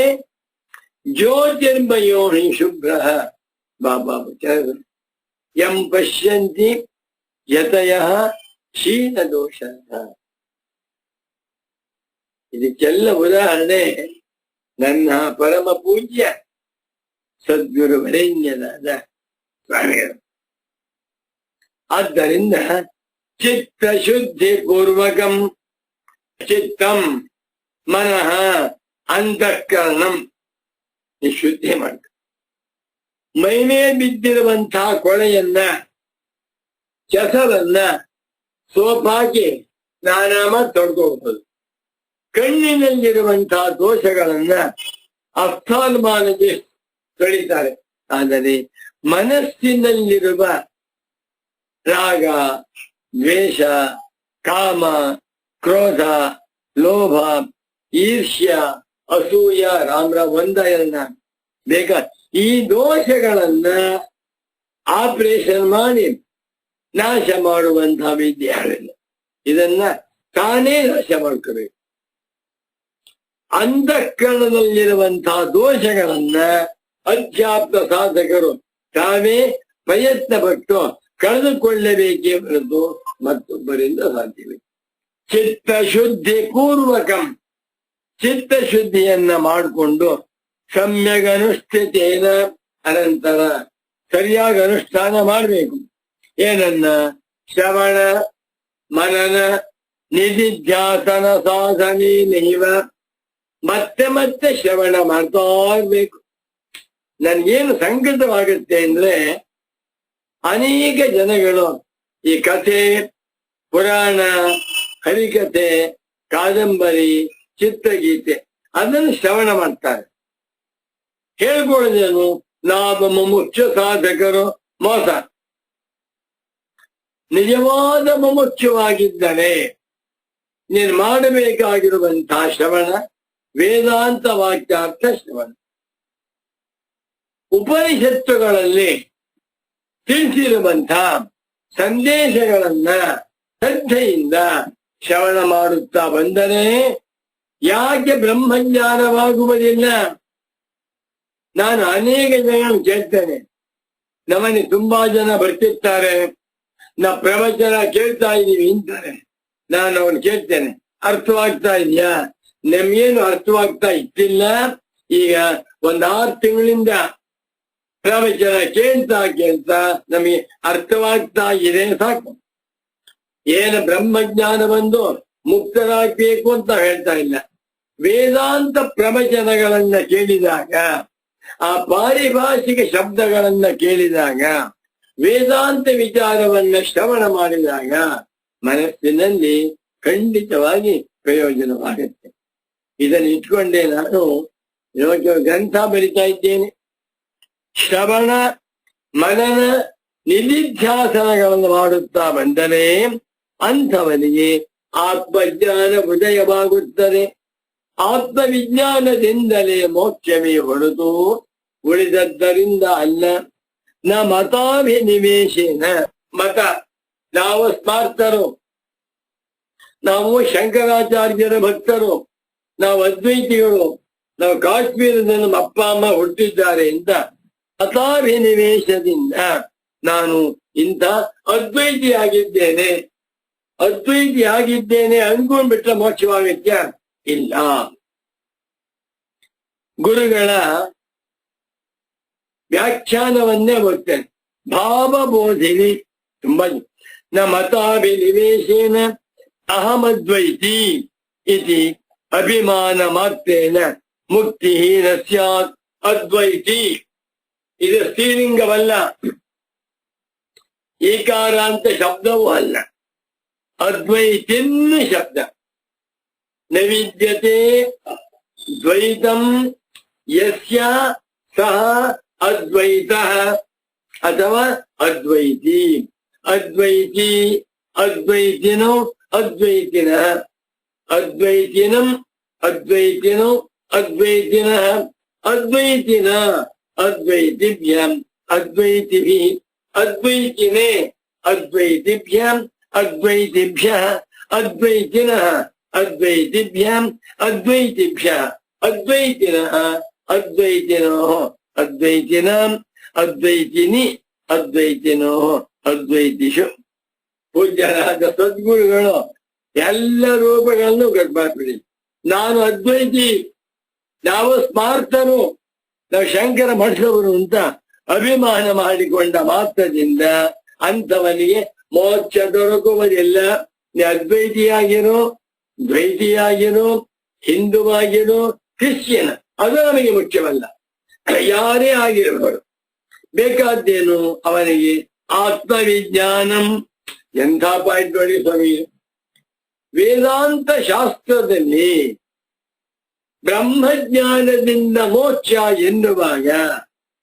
ಜ್ಯೋತಿರ್ಮಯೋಹಿ ಶುಭ್ರ ಬಾಬಾ ಯಂ ಪಶ್ಯಂತಿ ಯತಯಃ ಕ್ಷೀಣದೋಷ. ಇದಕ್ಕೆಲ್ಲ ಉದಾಹರಣೆ ನನ್ನ ಪರಮ ಪೂಜ್ಯ ಸದ್ಗುರು ವರೇಣ್ಯನಾದ ಸ್ವಾಮಿಗಳು. ಆದ್ದರಿಂದ ಚಿತ್ತ ಶುದ್ಧಿ ಪೂರ್ವಕಂ ಚಿತ್ತಂ ಮನಃ ಅಂತಃಕರಣಂ ಶುದ್ಧಿ ಮಾಡ. ಮೈಮೇ ಬಿದ್ದಿರುವಂತಹ ಕೊಳೆಯನ್ನ, ಕೆಸರನ್ನ ಸೋಪಾಕಿ ಸ್ನಾನ ತೊಡ್ಕೋಬಹುದು. ಕಣ್ಣಿನಲ್ಲಿರುವಂತಹ ದೋಷಗಳನ್ನ ಅಫ್ತಾಲ್ಮಾನಿಗೆ ತೊಳಿತಾರೆ. ಆದರೆ ಮನಸ್ಸಿನಲ್ಲಿರುವ ರಾಗ, ದ್ವೇಷ, ಕಾಮ, ಕ್ರೋಧ, ಲೋಭ, ಈರ್ಷ್ಯ, ಅಸೂಯ, ಒಂದನ್ನ ಬೇಗ ಈ ದೋಷಗಳನ್ನ ಆಪರೇಷನ್ ಮಾಡಿ ನಾಶ ಮಾಡುವಂತಹ ವಿದ್ಯಾರ್ಥಿ ಇದನ್ನ ತಾನೇ ನಾಶ ಮಾಡ್ಕೋಬೇಕು. ಅಂತಃಕರಣದಲ್ಲಿರುವಂತಹ ದೋಷಗಳನ್ನ ಅಧ್ಯಾತ್ಮ ಸಾಧಕರು ತಾವೇ ಪ್ರಯತ್ನ ಪಟ್ಟು ಕಳೆದುಕೊಳ್ಳಬೇಕೇ ಹೊರತು ಮತ್ತೊಬ್ಬರಿಂದ ಸಾಧ್ಯವಿಲ್ಲ. ಚಿತ್ತಶುದ್ಧಿ ಪೂರ್ವಕಂ, ಚಿತ್ತಶುದ್ಧಿಯನ್ನ ಮಾಡಿಕೊಂಡು ಸಮ್ಯಗ ಅನುಷ್ಠಿತೇನ ಅನಂತರ ಸರಿಯಾಗಿ ಅನುಷ್ಠಾನ ಮಾಡಬೇಕು. ಏನನ್ನ? ಶ್ರವಣ ಮನನ ನಿಧಿಧ್ಯಾಸನ ಸಾಧನೆ ನೈವ. ಮತ್ತೆ ಮತ್ತೆ ಶ್ರವಣ ಮಾಡ್ತಾ ಇರ್ಬೇಕು. ನನ್ಗೇನು ಸಂಕಟವಾಗುತ್ತೆ ಅಂದ್ರೆ ಅನೇಕ ಜನಗಳು ಈ ಕಥೆ, ಪುರಾಣ, ಹರಿಕಥೆ, ಕಾದಂಬರಿ, ಚಿತ್ರಗೀತೆ ಅದನ್ನು ಶ್ರವಣ ಮಾಡ್ತಾರೆ. ಹೇಳ್ಕೊಳ್ಳೋದೇನು? ನಾವು ಮುಮುಕ್ಷ ಸಾಧಕರು. ಮೋಸ. ನಿಜವಾದ ಮುಮುಕ್ಷವಾಗಿದ್ದರೆ ನೀನು ಮಾಡಬೇಕಾಗಿರುವಂತಹ ಶ್ರವಣ ವೇದಾಂತ ವಾಕ್ಯಾರ್ಥ ಶ್ರವಣ. ಉಪನಿಷತ್ತುಗಳಲ್ಲಿ ತಿಳಿಸಿರುವಂತಹ ಸಂದೇಶಗಳನ್ನ ಶ್ರದ್ಧೆಯಿಂದ ಶ್ರವಣ ಮಾಡುತ್ತಾ ಬಂದರೆ ಯಾಕೆ ಬ್ರಹ್ಮಜ್ಞಾನವಾಗುವುದಿಲ್ಲ? ನಾನು ಅನೇಕ ಜನ ಕೇಳ್ತೇನೆ. ನಮ್ಮನೆ ತುಂಬಾ ಜನ ಬರ್ತಿರ್ತಾರೆ, ನಾ ಪ್ರವಚನ ಕೇಳ್ತಾ ಇದೀವಿ ಅಂತಾರೆ. ನಾನು ಅವನು ಕೇಳ್ತೇನೆ, ಅರ್ಥವಾಗ್ತಾ ಇದೆಯಾ? ನಮ್ಗೇನು ಅರ್ಥವಾಗ್ತಾ ಇತ್ತಿಲ್ಲ. ಈಗ 6 ತಿಂಗಳಿಂದ ಪ್ರವಚನ ಕೇಳ್ತಾ ನಮಗೆ ಅರ್ಥವಾಗ್ತಾ ಇದೆ, ಸಾಕು. ಏನು ಬ್ರಹ್ಮಜ್ಞಾನ ಬಂದು ಮುಕ್ತರಾಗಬೇಕು ಅಂತ ಹೇಳ್ತಾ ಇಲ್ಲ. ವೇದಾಂತ ಪ್ರವಚನಗಳನ್ನ ಕೇಳಿದಾಗ, ಆ ಪಾರಿಭಾಷಿಕ ಶಬ್ದಗಳನ್ನ ಕೇಳಿದಾಗ, ವೇದಾಂತ ವಿಚಾರವನ್ನ ಶ್ರವಣ ಮಾಡಿದಾಗ ಮನಸ್ಸಿನಲ್ಲಿ ಖಂಡಿತವಾಗಿ ಪ್ರಯೋಜನವಾಗುತ್ತೆ. ಇದನ್ನು ಇಟ್ಕೊಂಡೇ ನಾನು ಗ್ರಂಥ ಬರಿತಾ ಇದ್ದೇನೆ. ಶ್ರವಣ ಮನನ ನಿಧಿಧ್ಯಾಸನಗಳನ್ನು ಮಾಡುತ್ತಾ ಬಂದರೆ ಅಂಥವನಿಗೆ ಆತ್ಮಜ್ಞಾನ ಉದಯವಾಗುತ್ತದೆ. ಆತ್ಮವಿಜ್ಞಾನದಿಂದಲೇ ಮೋಕ್ಷವೇ ಹೊರತು ಉಳಿದದ್ದರಿಂದ ಅಲ್ಲ. ನ ಮತಾಭಿನಿವೇಶೇನ. ಮತ, ನಾವು ಸ್ಮಾರ್ತರು, ನಾವು ಶಂಕರಾಚಾರ್ಯರ ಭಕ್ತರು, ನಾವು ಅದ್ವೈತಿಗಳು, ನಾವು ಕಾಶ್ಮೀರದಲ್ಲಿ ನಮ್ಮ ಅಪ್ಪ ಅಮ್ಮ ಹುಟ್ಟಿದ್ದಾರೆ ಅಂತ ಮತಾಭಿನಿವೇಶದಿಂದ ನಾನು ಇಂಥ ಅದ್ವೈತಿ ಆಗಿದ್ದೇನೆ ಅನ್ಕೊಂಡ್ಬಿಟ್ರೆ ಮೋಕ್ಷವಾಗತ್ಯ? ಇಲ್ಲ. ಗುರುಗಳ ವ್ಯಾಖ್ಯಾನವನ್ನೇ ಓದ್ತೇನೆ. ಭಾವಬೋಧಿನಿ ತುಂಬಾ ನ ಮತಾಭಿನಿವೇಶೇನ ಅಹಮದ್ವೈತಿ ಇತಿ ಅಭಿಮಾನ ಮಾತ್ರೇನ ಮುಕ್ತಿ ನ ಸ್ಯಾತ್ ಅದ್ವೈತಿ. ಇದು ಸ್ತ್ರೀಲಿಂಗವಲ್ಲ. ಈಕಾರ ಅಂತ ಶಬ್ದವೂ ಅಲ್ಲ, ಅದ್ವೈತಿನ್ ಶಬ್ದ. ನೈವಿದ್ಯತೆ ದ್ವೈತಂ ಯಸ್ಯ ಸಹ ಅದ್ವೈತಃ ಅಥವಾ ಅದ್ವೈತಿ. ಅದ್ವೈತಿ ಅದ್ವೈತಿನೋ ಅದ್ವೈತಿನಃ, ಅದ್ವೈತಿನಂ ಅದ್ವೈತಿನೋ ಅದ್ವೈತಿನಃ, ಅದ್ವೈತಿನ ಅದ್ವೈತಿಭ್ಯಾಂ ಅದ್ವೈತಿಭಿಃ, ಅದ್ವೈತಿನೇ ಅದ್ವೈತಿಭ್ಯಾಂ ಅದ್ವೈತಿಭ್ಯಃ, ಅದ್ವೈತಿನಃ ಅದ್ವೈತಿಭ್ಯಾಂ ಅದ್ವೈತಿಭ್ಯಃ, ಅದ್ವೈತಿನಃ ಅದ್ವೈತಿನೋಃ ಅದ್ವೈತಿನಾಂ ಅದ್ವೈತಿನಿ ಅದ್ವೈತಿನೋಃ ಅದ್ವೈತಿಷು. ಪೂಜ್ಯರಾದ ಸದ್ಗುರುಗಳು ಎಲ್ಲ ರೂಪಗಳನ್ನು ಗಡ್ಬಾರ್ಬಿಡಿ. ನಾನು ಅದ್ವೈತಿ, ನಾವು ಸ್ಮಾರ್ತರು, ನಾವು ಶಂಕರ ಮಠದವರು ಅಂತ ಅಭಿಮಾನ ಮಾಡಿಕೊಂಡ ಮಾತ್ರದಿಂದ ಅಂಥವನಿಗೆ ಮೋಕ್ಷ ದೊರಕುವುದಿಲ್ಲ. ನೀ ಅದ್ವೈತಿಯಾಗಿರೋ, ದ್ವೈತಿಯಾಗಿರೋ, ಹಿಂದುವಾಗಿರೋ, ಕ್ರಿಶ್ಚಿಯನ್, ಅದು ನಮಗೆ ಮುಖ್ಯವಲ್ಲ. ಯಾರೇ ಆಗಿರಬಹುದು, ಬೇಕಾದ್ದೇನು ಅವನಿಗೆ ಆತ್ಮವಿಜ್ಞಾನಂ. ಎಂಥ ಪಾಯಿಂಟ್ ನೋಡಿ ಸ್ವಾಮಿ. ವೇದಾಂತ ಶಾಸ್ತ್ರದಲ್ಲಿ ಬ್ರಹ್ಮಜ್ಞಾನದಿಂದ ಮೋಕ್ಷ ಎನ್ನುವಾಗ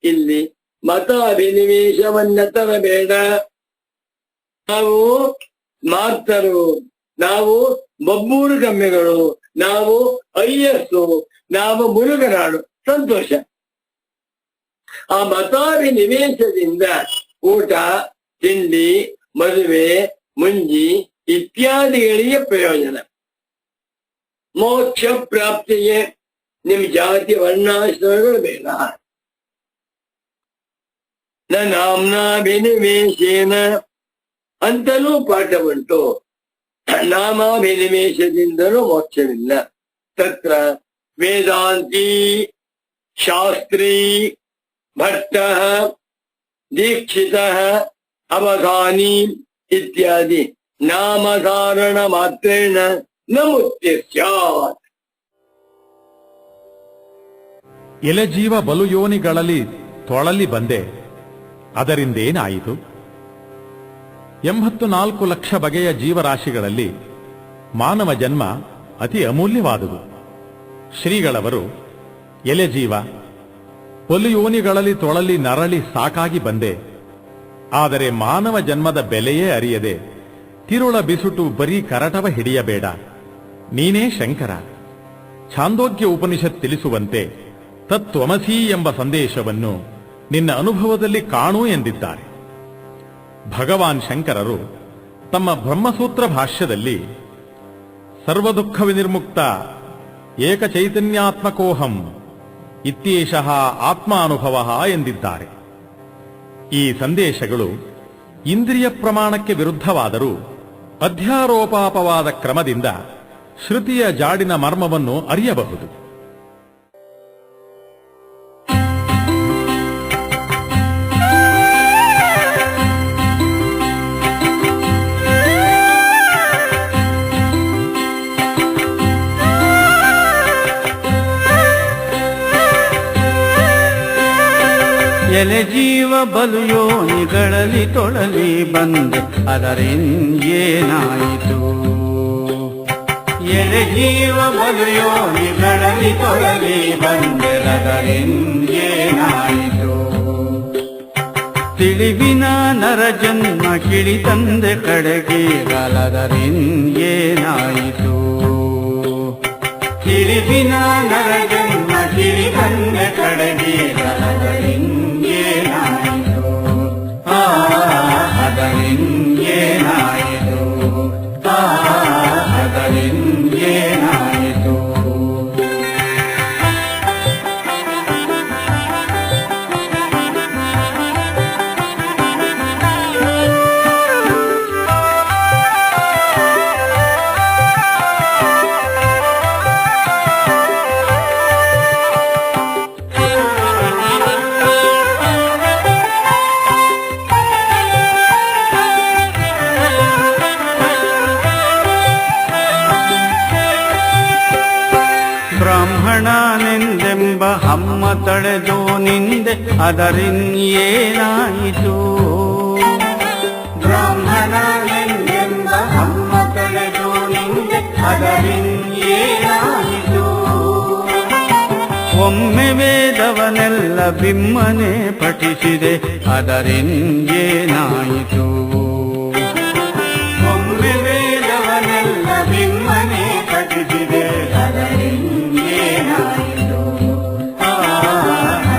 ಇಲ್ಲಿ ಮತಾಭಿನಿವೇಶವನ್ನ ತರಬೇಡ. ನಾವು ಸ್ಮಾರ್ತರು, ನಾವು ಬಬ್ಬೂರು ಗಮ್ಯಗಳು, ನಾವು ಐಎಸ್ಸು, ನಾವು ಮುರುಗನಾಡು, ಸಂತೋಷ. ಆ ಮತಾಭಿನಿವೇಶದಿಂದ ಊಟ ತಿಂಡಿ ಮದುವೆ ಮುಂಜಿ ಇತ್ಯಾದಿಗಳಿಗೆ ಪ್ರಯೋಜನ. ಮೋಕ್ಷ ಪ್ರಾಪ್ತಿಗೆ ನಿಮ್ ಜಾತಿ ವರ್ಣಾಶ್ರಮಗಳು ಬೇಡ. ನಾಮ್ನಾಭಿನಿವೇಶೇನ ಅಂತಲೂ ಪಾಠ ಉಂಟು. ನಾಮಾಭಿನಿವೇಶದಿಂದಲೂ ಮೋಕ್ಷವಿಲ್ಲ. ತತ್ರ ವೇದಾಂತಿ ಶಾಸ್ತ್ರೀ ಭಟ್ಟ ದೀಕ್ಷಿತ ಅವಧಾನಿ ಇತ್ಯಾದಿ ನಾಮಧಾರಣ ಮಾತ್ರೇಣ ನ ಮುಕ್ತಿ ಸ್ಯಾತ್. ಎಲೆಜೀವ ಬಲು ಯೋನಿಗಳಲ್ಲಿ ತೊಳಲಿ ಬಂದೆ, ಅದರಿಂದೇನಾಯಿತು? 84 ಲಕ್ಷ ಬಗೆಯ ಜೀವರಾಶಿಗಳಲ್ಲಿ ಮಾನವ ಜನ್ಮ ಅತಿ ಅಮೂಲ್ಯವಾದುದು. ಶ್ರೀಗಳವರು ಎಲೆಜೀವ ಬಲು ಯೋನಿಗಳಲ್ಲಿ ತೊಳಲಿ ನರಳಿ ಸಾಕಾಗಿ ಬಂದೆ, ಆದರೆ ಮಾನವ ಜನ್ಮದ ಬೆಲೆಯೇ ಅರಿಯದೆ ತಿರುಳ ಬಿಸುಟು ಬರೀ ಕರಟವ ಹಿಡಿಯಬೇಡ, ನೀನೇ ಶಂಕರ. ಛಾಂದೋಗ್ಯ ಉಪನಿಷತ್ ತಿಳಿಸುವಂತೆ ತತ್ವಮಸಿ ಎಂಬ ಸಂದೇಶವನ್ನು ನಿನ್ನ ಅನುಭವದಲ್ಲಿ ಕಾಣು ಎಂದಿದ್ದಾರೆ. ಭಗವಾನ್ ಶಂಕರರು ತಮ್ಮ ಬ್ರಹ್ಮಸೂತ್ರ ಭಾಷ್ಯದಲ್ಲಿ ಸರ್ವದುಃಖ ವಿನಿರ್ಮುಕ್ತ ಏಕಚೈತನ್ಯಾತ್ಮಕೋಹಂ ಇತ್ಯೇಷಃ ಆತ್ಮಾನುಭವಃ ಎಂದಿದ್ದಾರೆ. ಈ ಸಂದೇಶಗಳು ಇಂದ್ರಿಯ ಪ್ರಮಾಣಕ್ಕೆ ವಿರುದ್ಧವಾದರೂ ಅಧ್ಯಾರೋಪಾಪವಾದ ಕ್ರಮದಿಂದ ಶ್ರುತಿಯ ಜಾಡಿನ ಮರ್ಮವನ್ನು ಅರಿಯಬಹುದು. ಎಲೆ ಜೀವ ಬಲು ಯೋನಿಗಳಲ್ಲಿ ತೊಳಲಿ ಬಂದೆ, ಅದರಿಂದೇನಾಯಿತು? ಎಲೆ ಜೀವ ಬಲು ಯೋನಿಗಳಲ್ಲಿ ತೊಳಲಿ ಬಂದೆ, ಅದರಿಂದೇನಾಯಿತು? ತಿಳಿವಿನ ನರ ಜನ್ಮ ಕಿಳಿ ತಂದೆ ಕಡೆಗೆ ಗಲದರಿಂದೇನಾಯಿತು? ತಿಳಿವಿನ ನರ ಜನ್ಮ ಕಿಳಿ ತಂದೆ ಕಡೆಗೆ ಗಲದರಿಂದೇನಾಯಿತು? ಅದರಿಂದೇನಾಯಿತು? ಅದರಿಂದೇನಾಯಿತು? ಬ್ರಾಹ್ಮಣನೆಂದೆಂಬ ಹಮ್ಮ ತಳೆದು ನಿಂದೆ, ಅದರಿಂದೇನಾಯಿತು? ಅದರಿಂದೇನಾಯಿತು ಒಮ್ಮೆ ವೇದವನೆಲ್ಲ ಬಿಮ್ಮನೆ ಪಠಿಸಿದೆ ಅದರಿಂದೇನಾಯಿತು ಒಮ್ಮೆ ವೇದವನೆಲ್ಲ ಬಿಮ್ಮನೆ ಪಠಿಸಿದೆ ಅದರಿಂದೇನಾಯಿತು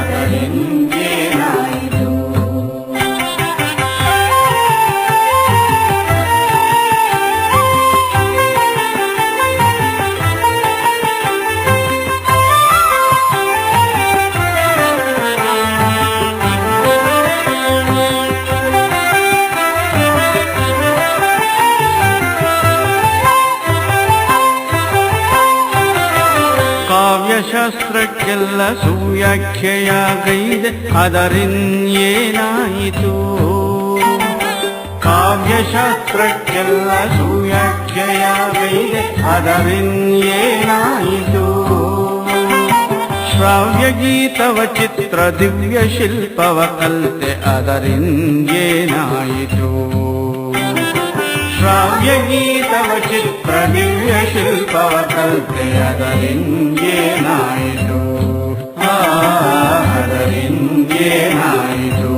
ಅದರಿಂದೇನಾಯಿತು ಕಾವ್ಯಶಾಸ್ತ್ರಕ್ಕೆಲ್ಲ ಸುವ್ಯಾಖ್ಯೆಯಾಗೈದೆ ಅದರಿಂದೇನಾಯಿತು ಕಾವ್ಯಶಾಸ್ತ್ರಕ್ಕೆಲ್ಲ ಸುವ್ಯಾಖ್ಯೆಯಾಗೈದೆ ಅದರಿಂದೇನಾಯಿತು ಶ್ರಾವ್ಯಗೀತವ ಚಿತ್ರ ದಿವ್ಯ ಶಿಲ್ಪವ ಕಲ್ತೆ ಅದರಿಂದೇನಾಯಿತು ಶ್ರಾವ್ಯಗೀತವ ಚಿತ್ರ ದಿವ್ಯ ಶಿಲ್ಪವ ಕಲ್ತೆ ಅದರಿಂದೇನಾಯಿತು ಅದರಿಂದೇನಾಯಿತು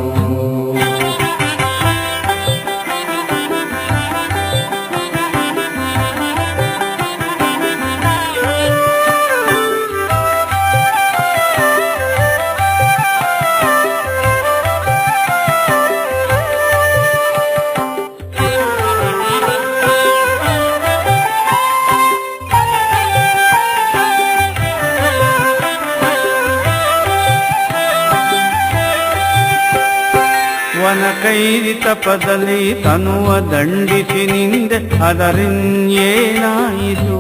ವನಕೈರಿ ತಪದಲ್ಲಿ ತನುವ ದಂಡಿಸಿ ನಿಂದೆ ಅದರಿಂದೇನಾಯಿತು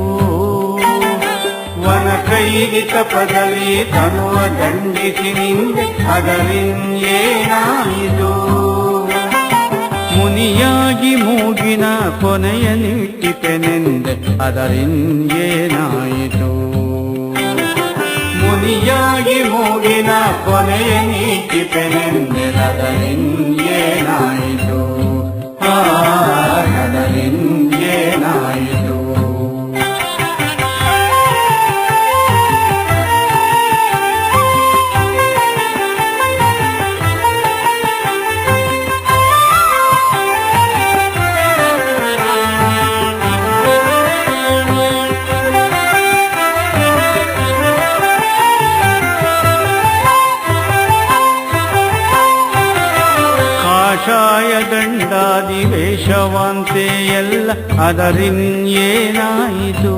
ವನಕೈರಿ ತಪದಲ್ಲಿ ತನುವ ದಂಡಿಸಿ ನಿಂದೆ ಅದರಿಂದೇನಾಯಿತು ಮುನಿಯಾಗಿ ಮೂಗಿನ ಕೊನೆಯ ನಿಟ್ಟಿಪೆನೆಂದೆ ಅದರಿಂದೇನಾಯಿತು ಮುನಿಯಾಗಿ ಮೂಗಿನ ಕೊನೆಯ ನೀಟಿಪೆನೆಂದೆ ಅದರಿಂದೇನಾಯಿತು ಅದರಿಂದೇನಾಯಿತು ಕಾಷಾಯ ದಂಡಾದಿ ವೇಷವಾಂತೆ ಎಲ್ಲ ಅದರಿಂದೇನಾಯಿತು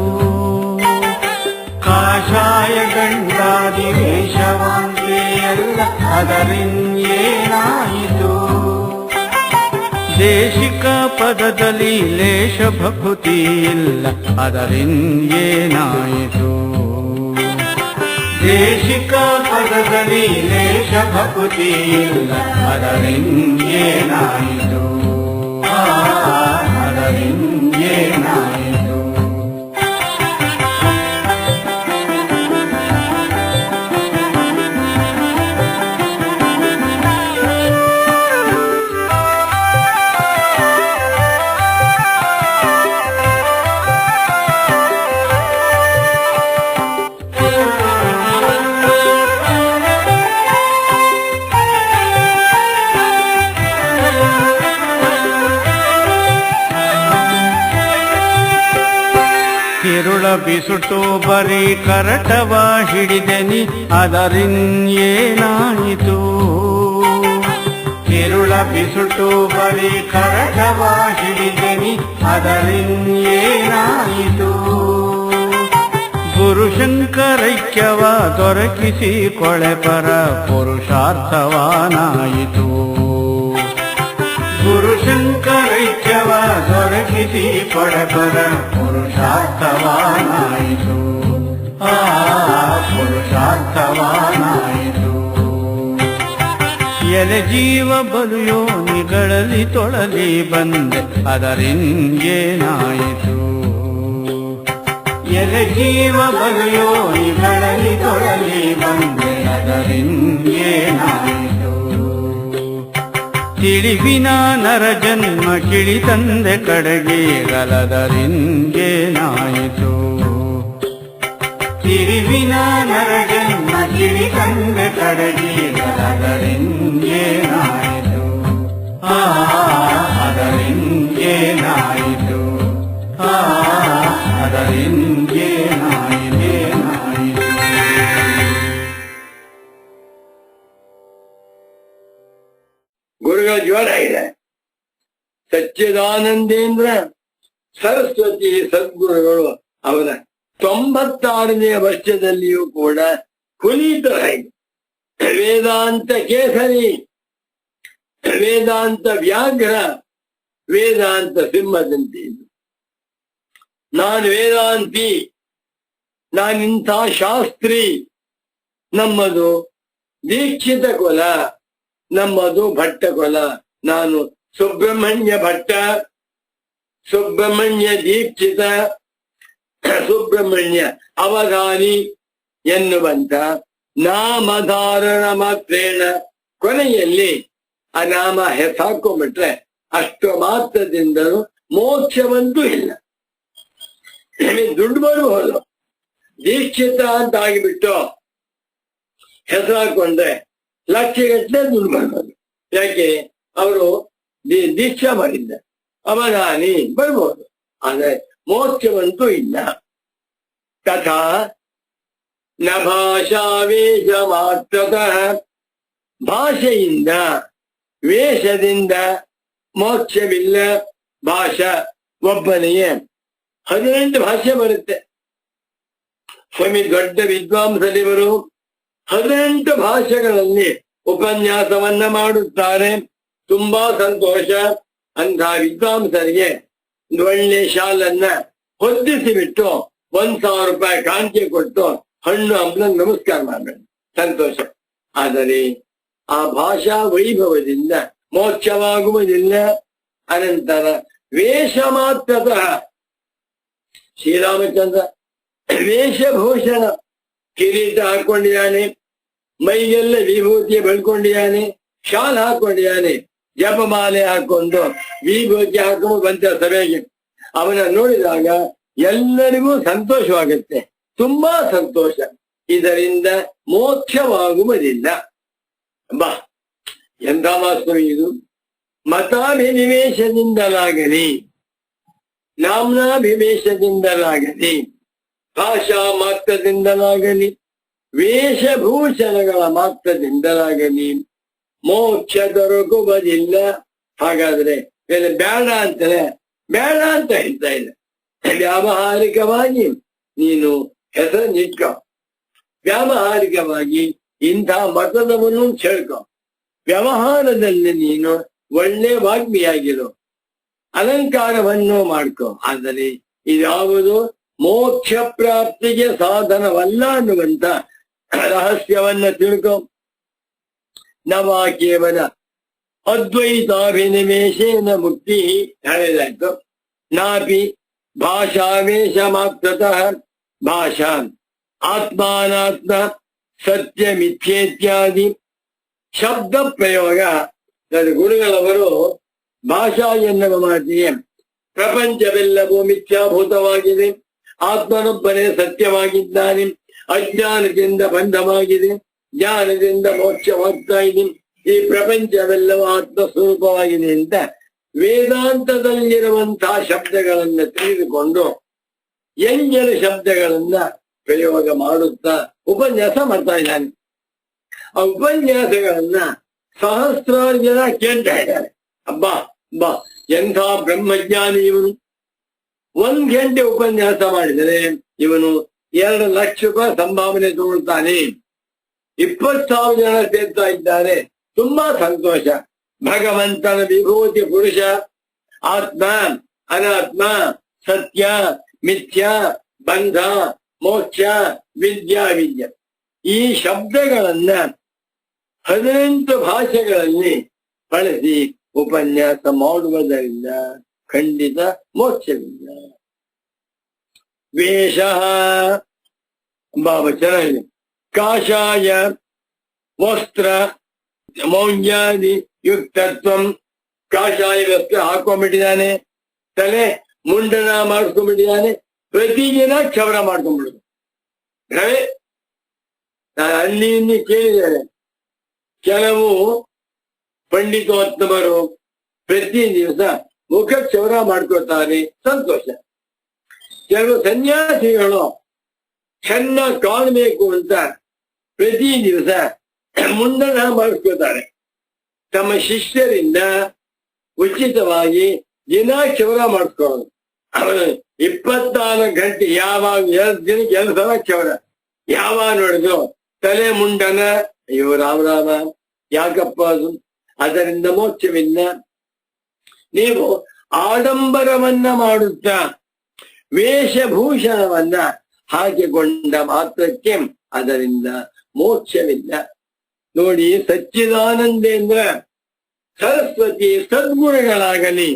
ಕಾಷಾಯ ದಂಡಾದಿ ವೇಷವಾಂತೆ ಎಲ್ಲ ಅದರಿಂದೇನಾಯಿತು ದೇಶಿಕ ಪದದಲ್ಲಿ ಲೇಷ ಭಕುತಿ ಇಲ್ಲ ಅದರಿಂದೇನಾಯಿತು ದೇಶಿಕ ಪದದಲ್ಲಿ ಲೇಷ ಭಕುತಿ ಇಲ್ಲ ಅದರಿಂದೇನಾಯಿತು ಅದರಿಂದೇನಾಯಿತು ತಿರುಳ ಬಿಸುಟು ಬರೀ ಕರಟವ ಹಿಡಿದೆನಿ ಅದರಿಂದೇನಾಯಿತು ತಿರುಳ ಬಿಸುಟು ಬರೀ ಕರಟವ ಹಿಡಿದೆನಿ ಅದರಿಂದೇನಾಯಿತು ಗುರುಶಂಕರೈಕ್ಯವ ದೊರಕಿಸಿ ಕೊಳೆಪರ ಪುರುಷಾರ್ಥವಾನಾಯಿತು ಗುರುಶಂಕರೈಕ್ಯವ ದೊರಕಿಸಿ ಕೊಳೆಪರ ಪುರುಷಾರ್ಥವಾನಾಯಿತು ಪುರುಷಾರ್ಥವಾನಾಯಿತು ಎಲೆ ಜೀವ ಬಲು ಯೋನಿಗಳಲ್ಲಿ ತೊಳಲಿ ಬಂದೆ ಅದರಿಂದೇನಾಯಿತು ಎಲೆ ಜೀವ ಬಲು ಯೋನಿಗಳಲ್ಲಿ ತೊಳಲಿ ಬಂದೆ ಅದರಿಂದೇನಾಯಿತು ತಿಳಿ ತಿರುವಿನ ನರ ಜನ್ಮ ಕಿಳಿ ತಂದೆ ಕಡೆಗೆ ಗಲದರಿಂಗೇನಾಯಿತು ತಿರುವಿನ ನರ ಜನ್ಮ ಕಿಳಿ ತಂದೆ ಕಡೆಗೆ ಗಲದರಿಂಗೇನಾಯಿತು ಅದರಿಂಗೇನಾಯಿತು ಅದರಿಂಗೇನಾಯಿತು ಗುರುಗಳ ಜ್ವರ ಇದೆ. ಸಚ್ಚಿದಾನಂದೇಂದ್ರ ಸರಸ್ವತಿ ಸದ್ಗುರುಗಳು ಅವರ 96ನೇ ವರ್ಷದಲ್ಲಿಯೂ ಕೂಡ ಪುನೀತರಾಗಿ ವೇದಾಂತ ಕೇಸರಿ, ವೇದಾಂತ ವ್ಯಾಘ್ರ, ವೇದಾಂತ ಸಿಂಹದಂತೆ. ನಾನು ವೇದಾಂತಿ, ನಾನಿಂಥ ಶಾಸ್ತ್ರಿ, ನಮ್ಮದು ದೀಕ್ಷಿತ ಕುಲ, ನಮ್ಮದು ಭಟ್ಟ ಕುಲ, ನಾನು ಸುಬ್ರಹ್ಮಣ್ಯ ಭಟ್ಟ, ಸುಬ್ರಹ್ಮಣ್ಯ ದೀಕ್ಷಿತ, ಸುಬ್ರಹ್ಮಣ್ಯ ಅವಧಾನಿ ಎನ್ನುವಂತ ನಾಮಧಾರಣ ಮಾತ್ರೇಣ ಕೊನೆಯಲ್ಲಿ ಆ ನಾಮ ಹೆಸಾಕೊಂಡ್ಬಿಟ್ರೆ ಅಷ್ಟು ಮಾತ್ರದಿಂದಲೂ ಮೋಕ್ಷವಂತೂ ಇಲ್ಲ. ದುಡ್ಡು ಬರಬಹುದು, ದೀಕ್ಷಿತ ಅಂತ ಆಗಿಬಿಟ್ಟು ಹೆಸರು ಹಾಕೊಂಡ್ರೆ ಲಕ್ಷಗಟ್ಟಲೆ ದುಡ್ಡು ಬರ್ಬೋದು. ಯಾಕೆ ಅವರು ದೀಕ್ಷಾ ಮಾಡಿದ್ದ, ಅವಧಾನಿ ಬರ್ಬೋದು, ಆದ್ರೆ ಮೋಕ್ಷವಂತೂ ಇಲ್ಲ. ತಥಾ ನ ಭಾಷಾ ವೇಷ ಮಾತ್ರತಃ, ಭಾಷೆಯಿಂದ ವೇಷದಿಂದ ಮೋಕ್ಷವಿಲ್ಲ. ಭಾಷಾ ಒಬ್ಬನಿಗೆ 18 ಭಾಷೆ ಬರುತ್ತೆ. ಸ್ವಾಮಿ ದೊಡ್ಡ ವಿದ್ವಾಂಸರಿವರು 18 ಭಾಷೆಗಳಲ್ಲಿ ಉಪನ್ಯಾಸವನ್ನ ಮಾಡುತ್ತಾರೆ. ತುಂಬಾ ಸಂತೋಷ. ಅಂಥ ವಿದ್ವಾಂಸರಿಗೆ ಒಳ್ಳೆ ಶಾಲನ್ನ ಹೊದ್ದಿಸಿ ಬಿಟ್ಟು 1,000 ರೂಪಾಯಿ ಕಾಣಿಕೆ ಕೊಟ್ಟು ಹಣ್ಣು ಹಂಪಲ ನಮಸ್ಕಾರ ಮಾಡಬೇಕು, ಸಂತೋಷ. ಆದರೆ ಆ ಭಾಷಾ ವೈಭವದಿಂದ ಮೋಕ್ಷವಾಗುವುದಿಲ್ಲ. ಅನಂತರ ವೇಷ ಮಾತ್ರತಃ ಶ್ರೀರಾಮಚಂದ್ರ ವೇಷಭೂಷಣ, ಕಿರೀಟ ಹಾಕೊಂಡಿದ್ದಾನೆ, ಮೈಗೆಲ್ಲ ವಿಭೂತಿ ಬೆಳ್ಕೊಂಡಿದ್ದಾನೆ, ಶಾಲ್ ಹಾಕೊಂಡಿದ್ದಾನೆ, ಜಪಮಾಲೆ ಹಾಕೊಂಡು ವಿಭೂತಿ ಹಾಕೊಂಡು ಬಂದ ಸಭೆಗೆ ಅವನ ನೋಡಿದಾಗ ಎಲ್ಲರಿಗೂ ಸಂತೋಷವಾಗುತ್ತೆ, ತುಂಬಾ ಸಂತೋಷ. ಇದರಿಂದ ಮೋಕ್ಷವಾಗುವುದಿಲ್ಲ. ಬಾ, ಎಂಥ ವಾಸ್ತವ ಇದು! ಮತಾಭಿನಿವೇಶದಿಂದಲಾಗಲಿ, ನಾಮ್ನಾಭಿವೇಶದಿಂದಲಾಗಲಿ, ಭಾಷಾ ಮಾತ್ರದಿಂದಲಾಗಲಿ, ವೇಷಭೂಷಣಗಳ ಮಾತ್ರದಿಂದಲಾಗಲಿ ಮೋಕ್ಷ ದೊರಕುವುದಿಲ್ಲ. ಹಾಗಾದ್ರೆ ಬೇಡ ಅಂತಾನೆ, ಬೇಡ ಅಂತ ಹೇಳ್ತಾ ಇಲ್ಲ. ವ್ಯಾವಹಾರಿಕವಾಗಿ ನೀನು ಹೆಸರನ್ನಿಟ್ಕೊ, ವ್ಯಾವಹಾರಿಕವಾಗಿ ಇಂಥ ಮತದವನ್ನು ಸೇಳ್ಕೊ, ವ್ಯವಹಾರದಲ್ಲಿ ನೀನು ಒಳ್ಳೆ ವಾಗ್ಮಿಯಾಗಿರು, ಅಲಂಕಾರವನ್ನು ಮಾಡ್ಕೊ. ಆದರೆ ಇದ್ಯಾವುದು ಮೋಕ್ಷ ಪ್ರಾಪ್ತಿಗೆ ಸಾಧನವಲ್ಲ ಅನ್ನುವಂತ ರಹಸ್ಯವನ್ನ ತಿಳ್ಕೊ. ನವ ಕೇವಲ ಅದ್ವೈತಾಭಿನಿವೇಶೇನ ಮುಕ್ತಿ ಹೇಳಿದಾಯ್ತು. ನಾಪಿ ಭಾಷಾವೇಶ ಮಾತ್ರತಃ ಭಾಷಾ ಆತ್ಮಾನಾತ್ಮ ಸತ್ಯ ಮಿಥ್ಯೇತ್ಯಾದಿ ಶಬ್ದ ಪ್ರಯೋಗ. ಗುರುಗಳವರು ಭಾಷಾ ಎನ್ನುವ ಮಾತಿಗೆ ಪ್ರಪಂಚವೆಲ್ಲವೂ ಮಿಥ್ಯಾಭೂತವಾಗಿದೆ, ಆತ್ಮನೊಬ್ಬನೇ ಸತ್ಯವಾಗಿದ್ದಾನೆ, ಅಜ್ಞಾನದಿಂದ ಬಂಧವಾಗಿದೆ, ಜ್ಞಾನದಿಂದ ಮೋಕ್ಷವಾಗ್ತಾ ಇದೆ, ಈ ಪ್ರಪಂಚವೆಲ್ಲವೂ ಆತ್ಮ ಸ್ವರೂಪವಾಗಿದೆ ಅಂತ ವೇದಾಂತದಲ್ಲಿರುವಂತಹ ಶಬ್ದಗಳನ್ನ ತಿಳಿದುಕೊಂಡು ಎಂಜಲ ಶಬ್ದಗಳನ್ನ ಪ್ರಯೋಗ ಮಾಡುತ್ತಾ ಉಪನ್ಯಾಸ ಮಾಡ್ತಾ ಇದ್ದಾನೆ. ಆ ಉಪನ್ಯಾಸಗಳನ್ನ ಸಹಸ್ರಾರು ಜನ ಕೇಳ್ತಾ ಇದ್ದಾರೆ. ಅಬ್ಬಾ ಬಾ, ಎಂಥ ಬ್ರಹ್ಮಜ್ಞಾನಿ ಇವನು! 1 ಗಂಟೆ ಉಪನ್ಯಾಸ ಮಾಡಿದರೆ ಇವನು 2 ಲಕ್ಷ ರೂಪಾಯಿ ಸಂಭಾವನೆ ತಗೊಳ್ತಾನೆ. 20,000 ಜನ ಸೇರ್ತಾ ಇದ್ದಾರೆ. ತುಂಬಾ ಸಂತೋಷ. ಭಗವಂತನ ವಿಭೂತಿ ಪುರುಷ, ಆತ್ಮ ಅನಾತ್ಮ, ಸತ್ಯ ಮಿಥ್ಯ, ಬಂಧ ಮೋಕ್ಷ, ವಿದ್ಯಾ ವಿದ್ಯ, ಈ ಶಬ್ದಗಳನ್ನ 18 ಭಾಷೆಗಳಲ್ಲಿ ಬಳಸಿ ಉಪನ್ಯಾಸ ಮಾಡುವುದರಿಂದ ಖಂಡಿತ ಮೋಕ್ಷವಿಲ್ಲ. ವೇಷ ಬಾಬಾ ಚೆನ್ನಾಗಿದೆ. ಕಾಷಾಯ ವಸ್ತ್ರ ಮೌಲ್ಯಾದಿ ಯುಕ್ತತ್ವಂ ಕಾಷಾಯ ವಸ್ತ್ರ ಹಾಕೊಂಡ್ಬಿಟ್ಟಿದ್ದಾನೆ, ತಲೆ ಮುಂಡನ ಮಾಡಿಸ್ಕೊಂಡ್ಬಿಟ್ಟಿದ್ದಾನೆ, ಪ್ರತಿದಿನ ಕ್ಷೌರ ಮಾಡ್ಕೊಂಡ್ಬಿಡುದು. ನಾನು ಅಲ್ಲಿ ಇಲ್ಲಿ ಕೇಳಿದ್ದೇನೆ, ಕೆಲವು ಪಂಡಿತೋತ್ತಮರು ಪ್ರತಿ ದಿವಸ ಮುಖ ಕ್ಷೌರ ಮಾಡ್ಕೊಳ್ತಾರೆ, ಸಂತೋಷ. ಕೆಲವು ಸನ್ಯಾಸಿಗಳು ಚೆನ್ನಾಗಿ ಕಾಣಬೇಕು ಅಂತ ಪ್ರತಿ ದಿವಸ ಮುಂಡನ ಮಾಡಿಸ್ಕೊತಾರೆ. ತಮ್ಮ ಶಿಷ್ಯರಿಂದ ಉಚಿತವಾಗಿ ದಿನ ಕ್ಷೌರ ಮಾಡಿಸ್ಕೊಳ್ಳೋದು. ಅವನು 24 ಗಂಟೆ ಯಾವಾಗ 2 ದಿನಕ್ಕೆ 2 ಸಲ ಕ್ಷೌರ. ಯಾವಾಗ ನೋಡಿದ್ರು ತಲೆ ಮುಂಡನ. ಅಯ್ಯೋ ರಾಮ, ಯಾಕಪ್ಪ ಅದು? ಅದರಿಂದ ಮೋಕ್ಷವಿಲ್ಲ. ನೀವು ಆಡಂಬರವನ್ನ ಮಾಡುತ್ತಾ ವೇಷಭೂಷಣವನ್ನ ಹಾಕಿಕೊಂಡ ಮಾತ್ರಕ್ಕೆ ಅದರಿಂದ ಮೋಕ್ಷವಿಲ್ಲ. ನೋಡಿ, ಸಚ್ಚಿದಾನಂದೇಂದ್ರ ಸರಸ್ವತಿ ಸದ್ಗುಣಗಳಾಗಲಿ,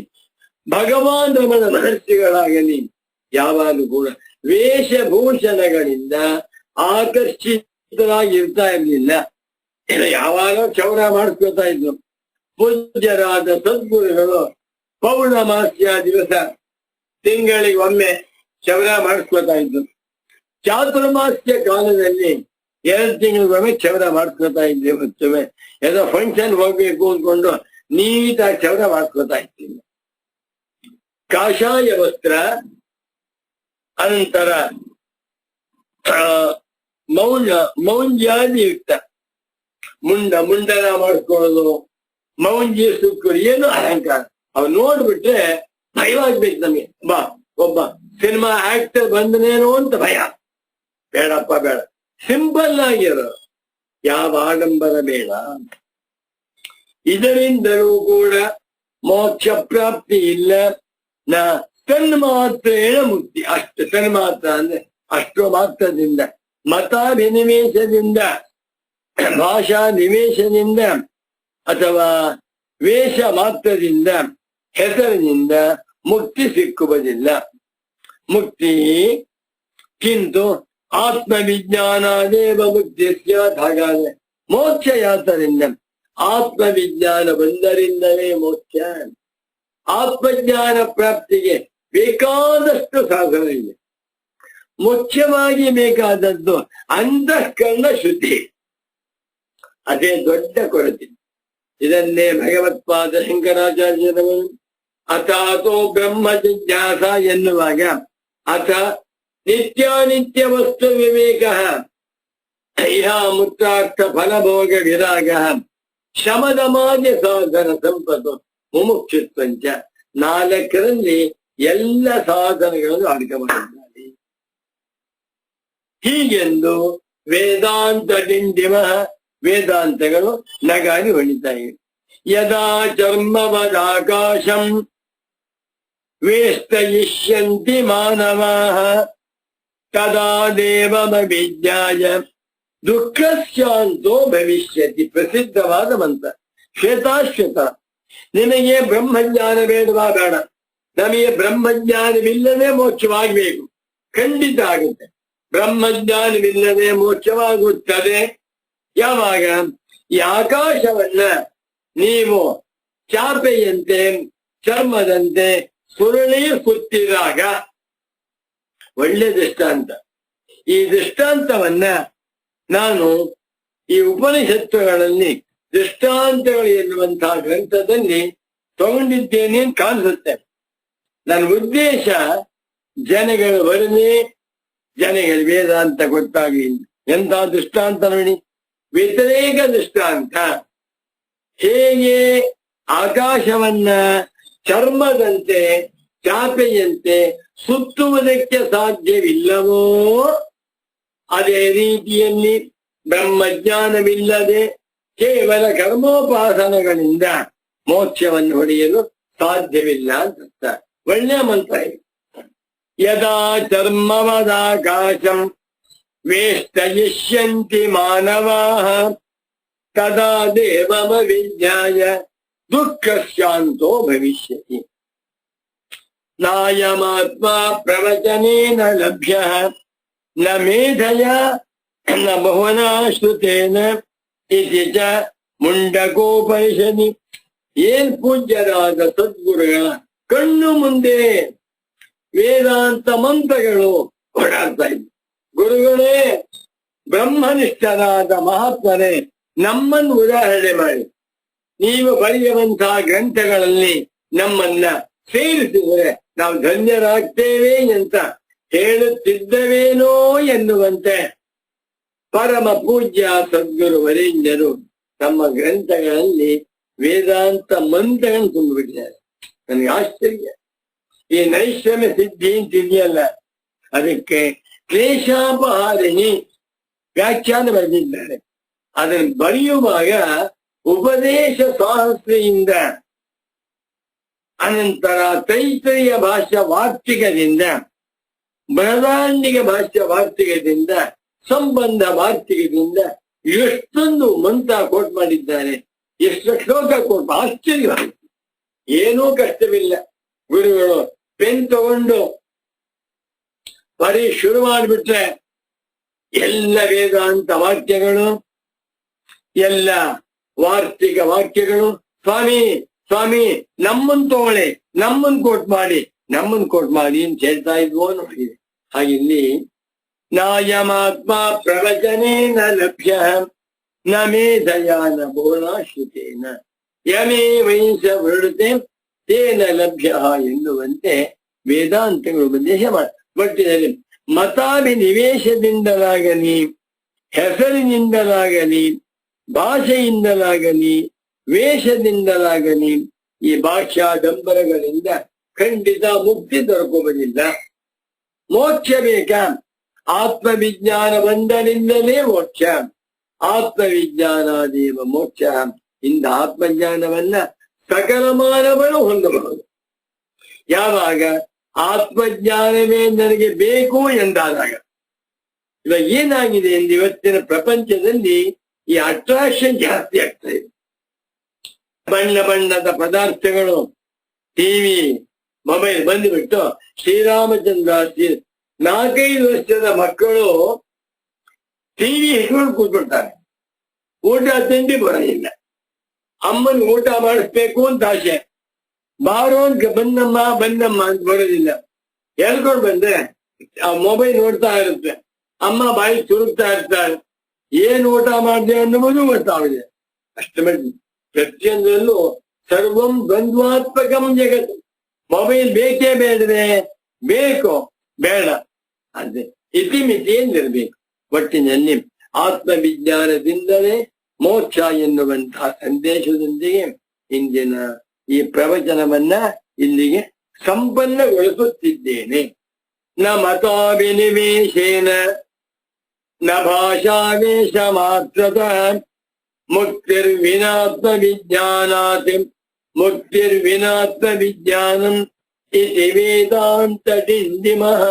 ಭಗವಾನ್ ರಮಣ ಮಹರ್ಷಿಗಳಾಗಲಿ, ಯಾವಾಗಲೂ ಕೂಡ ವೇಷಭೂಷಣಗಳಿಂದ ಆಕರ್ಷಿತರಾಗಿರ್ತಾ ಇರಲಿಲ್ಲ. ಯಾವಾಗ ಕ್ಷೌರ ಮಾಡಿಸ್ಕೊತಾ ಇದ್ರು. ಪೂಜ್ಯರಾದ ಸದ್ಗುರುಗಳು ಪೌರ್ಣಮಾಸ್ಯ ದಿವಸ ತಿಂಗಳಿಗೆ ಒಮ್ಮೆ ಕ್ಷೌರ ಮಾಡಿಸ್ಕೊತಾ ಇದ್ರು. ಚಾತುರ್ಮಾಸ್ಯ ಕಾಲದಲ್ಲಿ 2 ತಿಂಗಳಿಗೊಮ್ಮೆ ಕ್ಷೌರ ಮಾಡಿಸ್ಕೊತಾ ಇದ್ದೆ. ಮತ್ತೊಮ್ಮೆ ಏನೋ ಫಂಕ್ಷನ್ ಹೋಗ್ಬೇಕು ಅಂದ್ಕೊಂಡು ನೀಟಾಗಿ ಕ್ಷೌರ ಮಾಡಿಸ್ಕೊತಾ ಇದ್ದೀನಿ. ಕಾಷಾಯ ವಸ್ತ್ರ, ಅನಂತರ ಮೌಂಜ್ಯಾದಿಯುಕ್ತ ಮುಂಡನ ಮಾಡಿಸ್ಕೊಳ್ಳೋದು, ಮೌಂಜಿ ಸುಕ್ಕರು, ಏನು ಅಲಂಕಾರ. ಅವ್ ನೋಡ್ಬಿಟ್ರೆ ಭಯವಾಗ್ಬೇಕು ನಮಗೆ. ಒಬ್ಬ ಸಿನಿಮಾ ಆಕ್ಟರ್ ಬಂದನೇನೋ ಅಂತ ಭಯ. ಬೇಡಪ್ಪ ಬೇಡ, ಸಿಂಪಲ್ ಆಗಿರೋ, ಯಾವ ಆಡಂಬರ ಬೇಡ. ಇದರಿಂದಲೂ ಕೂಡ ಮೋಕ್ಷ ಪ್ರಾಪ್ತಿ ಇಲ್ಲ. ತನ್ಮಾತ್ರೇಣ ಮುಕ್ತಿ. ಅಷ್ಟು ತನ್ಮಾತ್ರ ಅಂದ್ರೆ ಅಷ್ಟು ಮಾತ್ರದಿಂದ, ಮತಾಭಿನಿವೇಶದಿಂದ, ಭಾಷಾ ನಿವೇಶದಿಂದ ಅಥವಾ ವೇಷ ಮಾತ್ರದಿಂದ, ಹೆಸರಿನಿಂದ ಮುಕ್ತಿ ಸಿಕ್ಕುವುದಿಲ್ಲ. ಮುಕ್ತಿ ಕಿಂತು ಆತ್ಮವಿಜ್ಞಾನದೇವ ಮುಕ್ತಿ ಸ್ಯಾತ್. ಹಾಗಾದ್ರೆ ಮೋಕ್ಷ ಯಾತರಿಂದ? ಆತ್ಮವಿಜ್ಞಾನ ಬಂದರಿಂದಲೇ ಮೋಕ್ಷ. ಆತ್ಮಜ್ಞಾನ ಪ್ರಾಪ್ತಿಗೆ ಬೇಕಾದಷ್ಟು ಸಾಧನ ಇದೆ. ಮುಖ್ಯವಾಗಿ ಬೇಕಾದದ್ದು ಅಂತಃಕರಣ ಶುದ್ಧಿ. ಅದೇ ದೊಡ್ಡ ಕೊರತೆ. ಇದನ್ನೇ ಭಗವತ್ಪಾದ ಶಂಕರಾಚಾರ್ಯರವರು ಅಥಾತೋ ಬ್ರಹ್ಮ ಜಿಜ್ಞಾಸ ಎನ್ನುವಾಗ, ಅಥ ನಿತ್ಯಾನಿತ್ಯ ವಸ್ತು ವಿವೇಕ, ಇಹ ಮುಕ್ತಾರ್ಥ ಫಲಭೋಗ ವಿರಾಗ, ಶಮದಮಾದ್ಯ ಸಾಧನ ಸಂಪತ್ತು ಮುಮುಕ್ಷುತ್ವಂಚ. 4ರಲ್ಲಿ ಎಲ್ಲ ಸಾಧನಗಳನ್ನು ಅಡಕ ಮಾಡಿದ್ದಾರೆ. ಹೀಗೆಂದು ವೇದಾಂತ ಡಿಂಡಿಮ, ವೇದಾಂತಗಳು ನಗಾರಿ ಹೊಣಿತಾ ಇವೆ. ಯದಾ ಚರ್ಮವದಾಕಾಶಂ ವೇಷ್ಟಯಿಷ್ಯಂತಿ ಮಾನವಾಃ ತದಾ ದೇವಮವಿಜ್ಞಾಯ ದುಃಖಸ್ಯಾಂತೋ ಭವಿಷ್ಯತಿ. ಪ್ರಸಿದ್ಧವಾದ ಮಂತ್ರ, ಶ್ವೇತಾಶ್ವೇತ. ನಿನಗೆ ಬ್ರಹ್ಮಜ್ಞಾನ ಬೇಡವಾ? ಬೇಡ. ನಮಗೆ ಬ್ರಹ್ಮಜ್ಞಾನವಿಲ್ಲದೆ ಮೋಕ್ಷವಾಗಬೇಕು. ಖಂಡಿತ ಆಗುತ್ತೆ. ಬ್ರಹ್ಮಜ್ಞಾನವಿಲ್ಲದೆ ಮೋಕ್ಷವಾಗುತ್ತದೆ. ಯಾವಾಗ? ಈ ಆಕಾಶವನ್ನ ನೀವು ಚಾಪೆಯಂತೆ, ಚರ್ಮದಂತೆ ಸುರುಳಿ ಸುತ್ತಿದಾಗ. ಒಳ್ಳೆ ದೃಷ್ಟಾಂತ. ಈ ದೃಷ್ಟಾಂತವನ್ನ ನಾನು ಈ ಉಪನಿಷತ್ತುಗಳಲ್ಲಿ ದೃಷ್ಟಾಂತಗಳು ಎನ್ನುವಂತಹ ಗ್ರಂಥದಲ್ಲಿ ತಗೊಂಡಿದ್ದೇನೆ ಅಂತ ಕಾಣಿಸುತ್ತೆ. ನನ್ನ ಉದ್ದೇಶ ಜನಗಳು ಬರಲಿ, ಜನಗಳು ವೇದಾಂತ ಗೊತ್ತಾಗಲಿ. ಎಂತ ದೃಷ್ಟಾಂತ ನೋಡಿ, ವ್ಯತಿರೇಕ ದೃಷ್ಟಾಂತ. ಹೇಗೆ ಆಕಾಶವನ್ನ ಚರ್ಮದಂತೆ, ಚಾಪೆಯಂತೆ ಸುತ್ತುವುದಕ್ಕೆ ಸಾಧ್ಯವಿಲ್ಲವೋ, ಅದೇ ರೀತಿಯಲ್ಲಿ ಬ್ರಹ್ಮಜ್ಞಾನವಿಲ್ಲದೆ ಕೇವಲ ಕರ್ಮೋಪಾಸನಗಳಿಂದ ಮೋಕ್ಷವನ್ನು ಹೊಡೆಯಲು ಸಾಧ್ಯವಿಲ್ಲ ಅಂತ ಒಳ್ಳೆಯ ಮಂತ್ರ ಇದೆ. ಯದಾ ಚರ್ಮವದಾಕಾಶಂ ವೇಷ್ಟಯಿಷ್ಯಂತಿ ಮಾನವಾಃ ತದಾ ದೇವಮವಿಜ್ಞಾಯ ದುಃಖಸ್ಯಾಂತೋ ಭವಿಷ್ಯತಿ. ನಾಯಮಾತ್ಮ ಪ್ರವಚನೇನ ಲಭ್ಯಃ ನ ಮೇಧಯ ನ ಬಹುನಾ ಶ್ರುತೇನ ಇತಿ ಚ ಮುಂಡಕೋಪನಿಷದಿ. ಏನ್ ಪೂಜ್ಯರಾದ ಸದ್ಗುರುಗಳ ಕಣ್ಣು ಮುಂದೆ ವೇದಾಂತ ಮಂತ್ರಗಳು ಓಡಾಡ್ತಾ ಇದ್ವು. ಗುರುಗಳೇ, ಬ್ರಹ್ಮನಿಷ್ಠರಾದ ಮಹಾತ್ಮರೇ, ನಮ್ಮನ್ನು ಉದಾಹರಣೆ ಮಾಡಿ ನೀವು ಬರೆಯುವಂತಹ ಗ್ರಂಥಗಳಲ್ಲಿ ನಮ್ಮನ್ನ ಸೇರಿಸಿದರೆ ನಾವು ಧನ್ಯರಾಗ್ತೇವೆ ಅಂತ ಹೇಳುತ್ತಿದ್ದವೇನೋ ಎನ್ನುವಂತೆ ಪರಮ ಪೂಜ್ಯ ಸದ್ಗುರು ವರೇಣ್ಯರು ತಮ್ಮ ಗ್ರಂಥಗಳಲ್ಲಿ ವೇದಾಂತ ಮಂತ್ರಗಳನ್ನು ತುಂಬಿಬಿಟ್ಟಿದ್ದಾರೆ. ನನಗೆ ಆಶ್ಚರ್ಯ. ಈ ನೈಷ್ಕ್ರಮ್ಯ ಸಿದ್ಧಿ ಅಂತ ಇದೆಯಲ್ಲ, ಅದಕ್ಕೆ ಕ್ಲೇಶಾಪಹಾರಿಣಿ ವ್ಯಾಖ್ಯಾನ ಬರೆದಿದ್ದಾರೆ. ಅದನ್ನು ಬರೆಯುವಾಗ ಉಪದೇಶ ಸಾಹಸ್ರಿಯಿಂದ ಅನಂತರ ತೈತರಿಯ ಭಾಷ್ಯ ವಾರ್ತಿಕದಿಂದ ಬೃಹದಾರಣ್ಯಕ ಭಾಷ್ಯ ವಾರ್ತಿಕದಿಂದ ಸಂಬಂಧ ವಾರ್ತಿಕದಿಂದ ಎಷ್ಟೊಂದು ಮಂತ್ರ ಕೋಟ್ ಮಾಡಿದ್ದಾರೆ, ಎಷ್ಟು ಶ್ಲೋಕ ಕೋಟ್. ಆಶ್ಚರ್ಯವಾಯಿತು. ಏನೂ ಕಷ್ಟವಿಲ್ಲ. ಗುರುಗಳು ಪೆನ್ ತಗೊಂಡು ಬರೀ ಶುರು ಮಾಡಿಬಿಟ್ರೆ ಎಲ್ಲ ವೇದಾಂತ ವಾಕ್ಯಗಳು, ಎಲ್ಲ ವಾರ್ತಿಕ ವಾಕ್ಯಗಳು, ಸ್ವಾಮಿ ಸ್ವಾಮಿ ನಮ್ಮನ್ ತಗೊಳ್ಳಿ, ನಮ್ಮನ್ ಕೋಟ್ ಮಾಡಿ ಅಂತ ಹೇಳ್ತಾ ಇದ್ವೋ ನೋಡಿದೆ. ಹಾಗಿಲ್ಲಿ ನಾಯಮಾತ್ಮ ಪ್ರವಚನೇನ ಲಭ್ಯ ನ ಮೇಧಯಾನ ಬೋನಾಶ್ರುತೇನ ಯಮೇ ವೈಶ ವೃತೆ ತೇನ ಲಭ್ಯ ಎನ್ನುವಂತೆ ವೇದಾಂತಗಳು ಉಪದೇಶ ಒಟ್ಟಿನಲ್ಲಿ ಮತಾಭಿನಿವೇಶದಿಂದಲಾಗಲಿ, ಹೆಸರಿನಿಂದಲಾಗಲಿ, ಭಾಷೆಯಿಂದಲಾಗಲಿ, ವೇಷದಿಂದಲಾಗಲಿ ಈ ಭಾಷಾಡಂಬರಗಳಿಂದ ಖಂಡಿತ ಮುಕ್ತಿ ದೊರಕುವುದಿಲ್ಲ. ಮೋಕ್ಷ ಬೇಕ? ಆತ್ಮವಿಜ್ಞಾನ ಬಂದನಿಂದಲೇ ಮೋಕ್ಷ. ಆತ್ಮವಿಜ್ಞಾನಾದೇವ ಮೋಕ್ಷ. ಇಂದ ಆತ್ಮಜ್ಞಾನವನ್ನ ಸಕಲ ಮಾನವರು ಹೊಂದಬಹುದು. ಯಾವಾಗ ಆತ್ಮಜ್ಞಾನವೇ ನನಗೆ ಬೇಕು ಎಂದಾದಾಗ. ಇವಾಗ ಏನಾಗಿದೆ ಎಂದು ಇವತ್ತಿನ ಪ್ರಪಂಚದಲ್ಲಿ ಈ ಅಟ್ರಾಕ್ಷನ್ ಜಾಸ್ತಿ ಆಗ್ತಾ ಇದೆ. ಬಣ್ಣ ಬಣ್ಣದ ಪದಾರ್ಥಗಳು, ಟಿವಿ, ಮೊಬೈಲ್ ಬಂದುಬಿಟ್ಟು ಶ್ರೀರಾಮಚಂದ್ರ 4-5 ವರ್ಷದ ಮಕ್ಕಳು ಟಿವಿ ಹಿಡ್ಕೊಂಡು ಕೂತ್ಕೊಳ್ತಾರೆ. ಊಟ ತಿಂಡಿ ಬರೋದಿಲ್ಲ. ಅಮ್ಮನ್ ಊಟ ಮಾಡಿಸ್ಬೇಕು ಅಂತ ಆಸೆ. ಬಾರೋ ಬಂದಮ್ಮ ಅಂತ ಬರೋದಿಲ್ಲ. ಹೇಳ್ಕೊಂಡು ಬಂದ್ರೆ ಆ ಮೊಬೈಲ್ ನೋಡ್ತಾ ಇರುತ್ತೆ. ಅಮ್ಮ ಬಾಯಿ ತುರುಕ್ತಾ ಇರ್ತಾರೆ. ಏನ್ ಊಟ ಮಾಡಿದೆ ಅನ್ನುವುದು ಗೊತ್ತಾಗಿದೆ. ಅಷ್ಟು ಮಾಡಿ ಪ್ರತಿಯೊಂದರಲ್ಲೂ ಸರ್ವಂ ದ್ವಂದ್ವಾತ್ಮಕಂ ಜಗತ್ತು. ಮೊಬೈಲ್ ಬೇಕೇ ಬೇಡವೆ? ಬೇಕು, ಬೇಡ. ಅದೇ ಇತಿಮಿತಿ ಎಂದಿರಬೇಕು. ಒಟ್ಟಿನಲ್ಲಿ ಆತ್ಮವಿಜ್ಞಾನದಿಂದಲೇ ಮೋಕ್ಷ ಎನ್ನುವಂತಹ ಸಂದೇಶದೊಂದಿಗೆ ಇಂದಿನ ಈ ಪ್ರವಚನವನ್ನ ಇಲ್ಲಿಗೆ ಸಂಪನ್ನಗೊಳಿಸುತ್ತಿದ್ದೇನೆ. ನ ಮತಾಭಿನಿವೇಶೇನ ನ ಭಾಷಾವೇಶ ಮಾತ್ರತಃ ಮುಕ್ತಿರ್ವಿನಾತ್ಮವಿಜ್ಞಾನಾತ್ ಮುಕ್ತಿರ್ವಿನಾತ್ಮವಿಜ್ಞಾನಂ ಇತಿ ವೇದಾಂತ ಡಿಂಡಿಮಃ.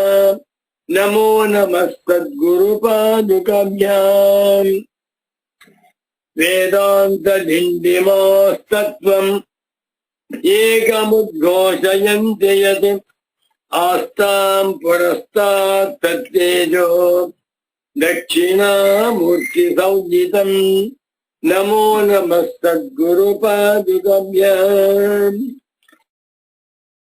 ನಮೋ ನಮಃ ಸದ್ಗುರುಪಾದುಕಾಭ್ಯಾಂ. ವೇದಾಂತ ಡಿಂಡಿಮಾಸ್ತತ್ವಂ ಏಕಮುದ್ಘೋಷಯಂತಿ ಯತ್ ಆಸ್ತಾಂ ಪುರಸ್ತಾತ್ ತತ್ತೇಜೋ ದಕ್ಷಿಣಾಮೂರ್ತಿ ಸಂಹಿತಂ. ನಮೋ ನಮಃ ಸದ್ಗುರುಪಾದುಕಾಭ್ಯಾಂ.